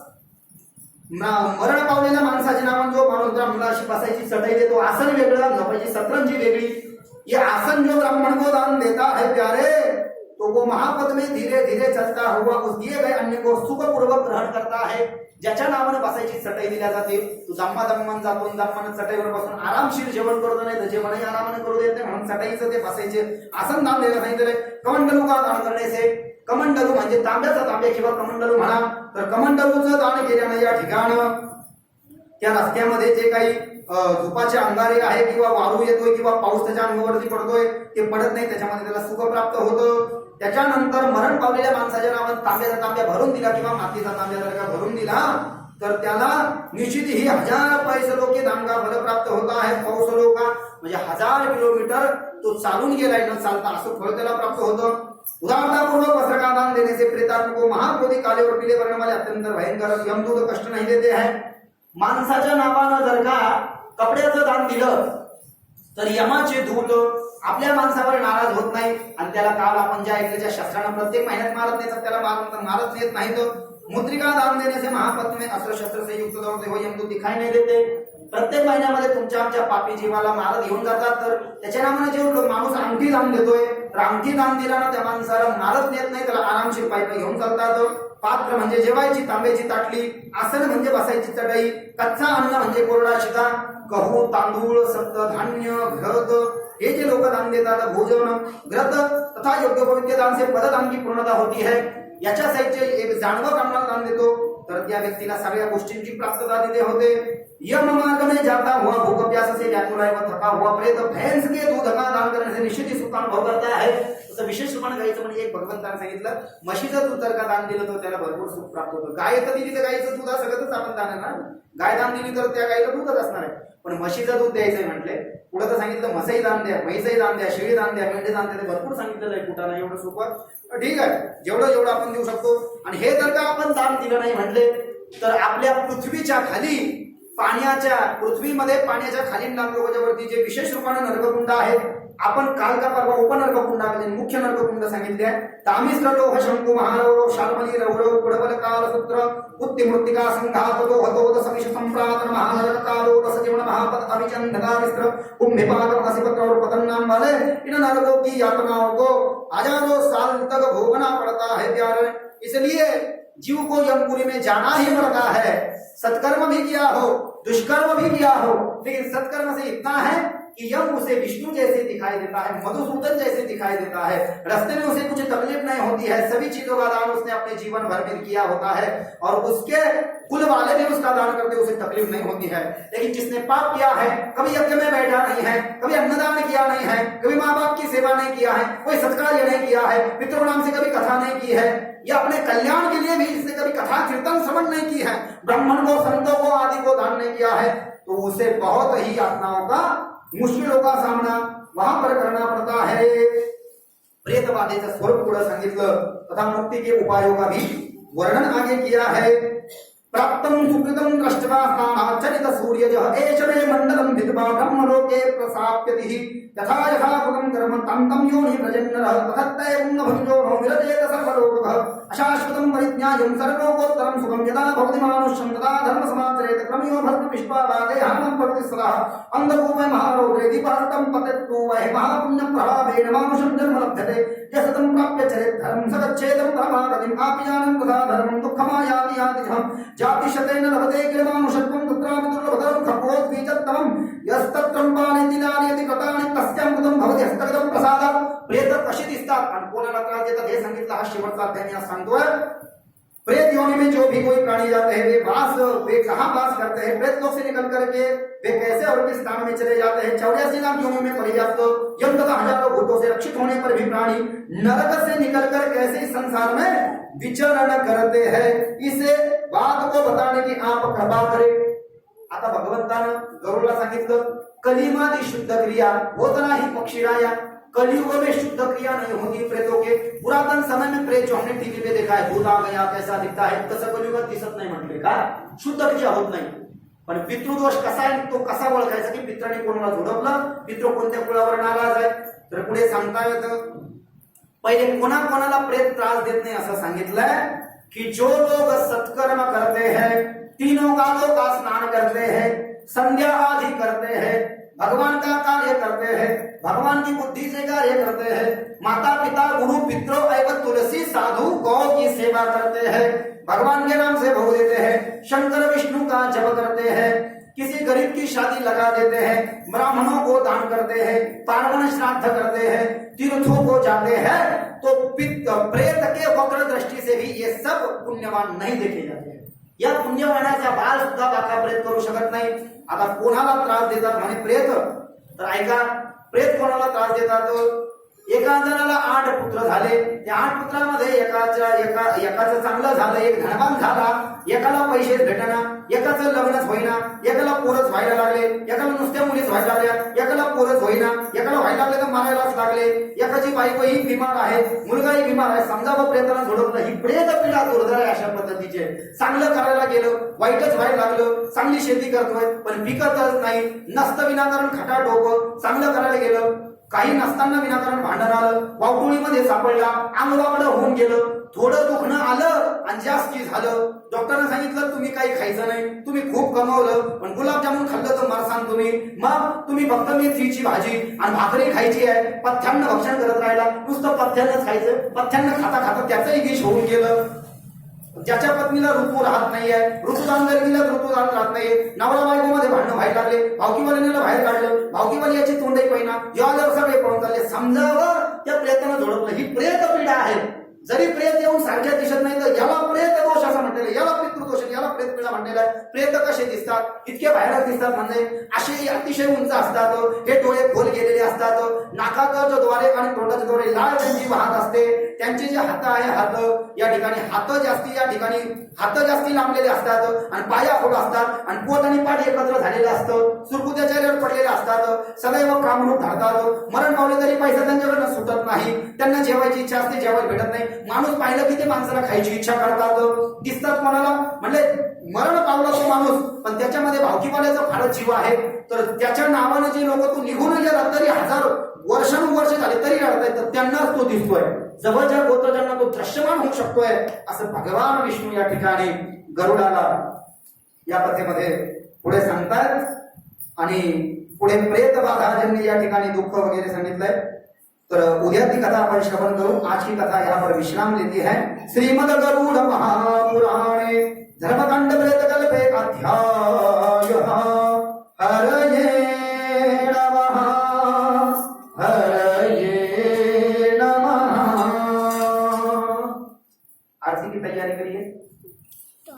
मरण पावलेल्या माणसाच्या नावानं जो माणूस ब्राह्मणाला अशी बसायची चटई देतो, आसन वेगळं, झोपायची सतरंजी वेगळी। ये आसन जो ब्राह्मण को दान देता है प्यारे, तो वो महापद में धीरे धीरे चलता हुआ उस दिए गए अन्न को सुखपूर्वक ग्रहण करता है। ज्याच्या नावानं बसायची चटई दिल्या जाते, तो दम्मान जातो, दम्मानं चटईवर बसून आरामशीर जेवण करतो, नाही तर जेवणही आरामाने करू देत नाही, म्हणून चटईचं ते बसायचे आसन दान द्यायला सांगितलंय। कमंडलू का दान करणे से, कमंडलू म्हणजे तांब्याचा तांब्या किंवा कमंडलू म्हणा, तर कमंडलूचं दान केल्यानं या ठिकाण त्या रस्त्यामध्ये जे काही धुपाचे अंगारे आहे किंवा वाळू येतोय किंवा पाऊस त्याच्या अंगावरती पडतोय ते पडत नाही, त्याच्यामध्ये त्याला सुख प्राप्त होतं। त्याच्यानंतर मरण पावलेल्या माणसाच्या नावानं तांब्याचा तांब्या भरून दिला किंवा मातीचा तांब्या जर का भरून दिला तर त्याला निश्चित ही 1000 पैसलो के दान का फल प्राप्त होता है। पौसलो का म्हणजे 1000 किलोमीटर तो चालून गेलाय न चालता असं फळ त्याला प्राप्त होतं। उदारतापूर्वक वस्त्र का दान देने से प्रेतात्मा को महाक्रोधी काले और पीले वर्ण वाले अत्यंत भयंकर यमदूत कष्ट नहीं देते हैं। माणसाच्या नावानं जर का कपड्याचं दान दिलं तर यमाचे दूत आपल्या माणसावर नाराज होत नाही आणि त्याला काल आपण ज्या ऐकल्याच्या शस्त्रानं प्रत्येक महिन्यात मारत नाही, तर त्याला मारत येत नाही। तो मुद्रिका दान देने से महापद में अस्त्र शस्त्र से युक्त दौड़ते हुए यमदूत दिखाई नहीं देते। प्रत्येक महिन्यामध्ये तुमच्या आमच्या पापी जीवाला मारत घेऊन जातात, तर त्याच्या नावाने जे माणूस अंगठी दान देतोय तर अंगठी दान दिल्यानं त्या माणसाला मारत नेत नाही, त्याला आरामशीर पायी घेऊन चालतात। पात्र म्हणजे जेवायची तांब्याची ताटली, आसन म्हणजे बसायची चटई, कच्चा अन्न म्हणजे कोरडा शिता, गहू, तांदूळ, सप्त धान्य, घृत हे जे लोक दान देतात, भोजन, घृत तथा योग्य पवित्र दान से पददान की पूर्णता होती है। याच्या साईडचे एक जानवर कामना दान देतो तर त्या व्यक्तीला सगळ्या गोष्टींची प्राप्तता तिथे होते। यम मार्ग में जाता हुआ भूख प्यास से व्याकुल है व थका हुआ प्रेत भैंस के दूध का दान करने से निश्चित ही सुख अनुभव करता है। असं विशेष रूपाने गायचं म्हणजे एक भगवंताने सांगितलं म्हशीचं दूध जर का दान दिलं तर त्याला भरपूर सुख प्राप्त होतं। गाय तर दिली तर गायचं दूध सगळंच आपण दान आहे ना, गाय दान दिली तर त्या गायला दूधच असणार आहे, पण म्हशीचं दूध द्यायचंय म्हटले पुढे तर सांगितलं म्हसही दान द्या, म्हैसही दान द्या, शेळी दान द्या, मेंढे दान द्या, भरपूर सांगितलेलं आहे कुठाला एवढं सोपं। ठीक आहे, जेवढं आपण देऊ शकतो। आणि हे जर का आपण दान दिलं नाही म्हटले तर आपल्या पृथ्वीच्या खाली पाण्याच्या पृथ्वीमध्ये पाण्याच्या खाली नागलोकाच्यावरती जे विशेष रूपाने नरककुंड आहेत, आपण काल का परवा उपनरककुंडामध्ये मुख्य नरककुंड सांगितले आहे। तामिस्र लोह शंकु महारव शाल्मली रौरव कुडबल काल सूत्र उत्ति मृत्तिका संघातो हतो समिष संप्रातन महानरक कालो रस जीवन महापद अभिचंदका मिश्र कुंभिपाक असिपत्र और पतन्नाम वाले इन नरकों की यातनाओं को हजारों साल तक भोगना पड़ता है प्यारे। इसलिए जीव को यमपुरी में जाना ही पड़ता है। सत्कर्म भी किया हो, दुष्कर्म भी किया हो, लेकिन सत्कर्म से इतना है कि यम उसे विष्णु जैसे दिखाई देता है, मधुसूदन जैसे दिखाई देता है। रास्ते में उसे कुछ तकलीफ नहीं होती है, सभी चीजों का दान उसने अपने जीवन भर में किया होता है और उसके कुल वाले भी उसका दान करते उसे तकलीफ नहीं होती है। लेकिन जिसने पाप किया है, कभी यज्ञ में बैठा नहीं है, कभी अन्नदान किया नहीं है, कभी माँ बाप की सेवा नहीं किया है, कोई सत्कार्य नहीं किया है, पितरों नाम से कभी कथा नहीं की है, या अपने कल्याण के लिए भी जिसने कभी कथा कीर्तन श्रवण नहीं की है, ब्राह्मण को, संतों को आदि को दान नहीं किया है, तो उसे बहुत ही यातनाओं का, मुश्किलों का सामना वहां पर करना पड़ता है। प्रेतबाधेचं स्वरूप पुढे सांगितलं तथा मुक्ति के उपायों का भी वर्णन आगे किया है। प्राप्तम सुकृतम दृष्ट्वा स्थानाचरित सूर्यजः एष मे मंडलम भिद्वा ब्रह्मलोके प्रसाप्यति तथा यथा भुगं कर्म तंतं योनि प्रजन्नरः तथैवं न भुजो नो विरजेत सर्वलोकः अशाश्वतं परिज्ञायं सर्वलोकोत्तरं सुखं यदा भवति मानुष्यं तदा धर्म समाचरेत क्रमयो भस्म विश्वावादे हानं भवति सदा अंधकूपे महारौद्रे दीपार्तं पतत्तु वै महापुण्यं प्रभावेन मानुषं जन्म लभ्यते यशतं प्राप्य चरेत् धर्मं सगच्छेदं परमागतिम् आप्यानं तथा धर्मं दुःखमायाति याति जाति शतेन लभते किल मानुषत्वं तत्रापि 7वां अध्याय यहाँ सांगतोय प्रेत योनि में जो भी कोई प्राणी जाते हैं वे कहाँ वास करते हैं, प्रेत लोक से निकल करके वे कैसे और किस स्थान में चले जाते हैं। 84 लाख योनियों में पर्याप्त यम तथा हजारों भूतों से रक्षित होने पर भी प्राणी नरक से निकलकर कैसे इस संसार में विचरण करते हैं, इसे बात को बताने की आप कृपा करें। आता भगवंतानं गरुडला सांगितलं कलिमादी शुद्ध क्रिया होत नाही पक्षीराया, कलियुग में शुद्ध क्रिया नहीं होती प्रेतों के। पुरातन समय में प्रेत जो हमने टीवी पे देखा है भूत आ गया कैसा दिखता है तसं कलियुगात दिसत नाही म्हटले का, शुद्ध क्रिया होत नाही। पण पितृदोष कसा आहे तो कसा ओळखायचा की पित्राने कोणाला झोडपलं, पितृ कोणत्या कुळावर नाराज आहे। तर पुढे सांगता येतं पहिले कोणाकोणाला प्रेत त्रास देत नाही असं सांगितलंय कि जो लोग सत्कर्म करते हैं, तीनों कालों का स्नान करते हैं, संध्या आदि करते हैं, भगवान का कार्य करते हैं, भगवान की बुद्धि से कार्य करते हैं, माता पिता गुरु पितरों एवं तुलसी साधु गौ की सेवा करते हैं, भगवान के नाम से भोग देते हैं, शंकर विष्णु का जप करते हैं, किसी गरीब की शादी लगा देते हैं, ब्राह्मणों को दान करते हैं, पार्वण श्राद्ध करते हैं, तीर्थों को जाते हैं, तो प्रेत के वक्र दृष्टि से भी ये सब पुण्यवान नहीं देखे जाते हैं। या पुण्यवानाचा बाल सुद्धा बाका प्रेत करू शकत नाही। आता कोणाला त्रास देतात म्हणे प्रेत, तर ऐका प्रेत कोणाला त्रास देतात। एका जणाला 8 पुत्र झाले, त्या 8 पुत्रांमध्ये एकाचं चांगलं झालं, एक धनवान झाला, एकाला पैसे भेटना, एकाचं लग्नच होईना, एकाला पोरच व्हायला लागले, एकाला नुसत्या मुलीच व्हायला लागल्या, एकाला पोरच होईना, एकाला व्हायला लागले तर मारायलाच लागले, एकाची बायकोही बिमार आहे, मुलगाही बिमार आहे, समजा प्रेताला झोडपलं। ही प्रेत पीडा दुर्धर आहे अशा पद्धतीचे। चांगलं करायला गेलं वाईटच व्हायला लागलं, चांगली शेती करतोय पण पिकतच नाही, नसतं विनाकारण खटाटोप, चांगलं करायला गेलं काही नसताना विनाकारण भांडण आलं, वावटोळीमध्ये सापडला, अंगवाकडं होऊन गेलं, थोडं दुखणं आलं आणि जास्ती झालं, डॉक्टरने सांगितलं तुम्ही काही खायचं नाही, तुम्ही खूप कमावलं पण गुलाबजामुन खाल्लं तर मरसान तुम्ही, मग तुम्ही फक्त मेथीची भाजी आणि भाकरी खायची आहे, पथ्यान्न भक्षण करत राहिला, नुसतं पथ्यान्नच खायचं, पथ्यान्न खाता खाता त्याचंही विष होऊन गेलं। ज्याच्या पत्नीला ऋतू राहत नाहीये, ऋतुदान जर दिलं ऋतुदान राहत नाहीये, नवरा बायकोमध्ये भांडण व्हायला लागले, भावकीवाल्याला बाहेर काढलं, भावकीवाली याची तोंडही पहिना, जेव्हा सगळे पळून चालले, समजावं त्या प्रेतानं झोडपलं। ही प्रेत पीडा आहे। जरी प्रेत येऊन सारख्या दिसत नाही तर याला प्रेत दोष असं म्हटलेलं, याला पितृदोष, याला प्रेत पीडा म्हटलेला आहे। प्रेत कसे दिसतात, इतके बाहेर दिसतात म्हणजे असे अतिशय उंच असतात, हे डोळे खोल गेलेले असतात, नाकाच्या द्वारे आणि तोंडाच्या द्वारे लाळ त्यांची वाहत असते, त्यांचे जे हात आहे हात या ठिकाणी हात जास्ती लांबलेले असतात आणि पाया खोल असतात आणि पोट आणि पाठ एकत्र झालेलं असतं, सुरकुत्या चेहऱ्यावर पडलेले असतात, सदैव कामरूप धरतात, मरण पावले तरी पैसा त्यांच्याकडनं सुटत नाही, त्यांना जेवायची इच्छा असते जेवायला भेटत नाही, माणूस पाहिलं की ते माणसाला खायची इच्छा करतात, दिसतात कोणाला म्हणले मरण पावला तो माणूस पण त्याच्यामध्ये भावकीवाल्याचा फारच जीव आहे, तर त्याच्या नावानं जे लोक तू निघून गेला तरी हजार वर्षानुवर्ष झाले तरी रडतायत, तर त्यांनाच तो दिसतोय, जवळच्या गोत्रजांना तो दृश्यमान होऊ शकतोय असं भगवान विष्णू या ठिकाणी गरुडाला या कथेमध्ये पुढे सांगतात। आणि पुढे प्रेत बाधा ज्यांनी या ठिकाणी दुःख वगैरे सांगितलंय, तर उद्या ती कथा आपण श्रवण करू। आज की कथा यहाँ पर विश्राम लेती है। श्रीमद गरुड़ महापुराणे धर्मकांड प्रेत कल्पे अध्याय हरये नमः, हरये नमः। आरती की तैयारी करिए।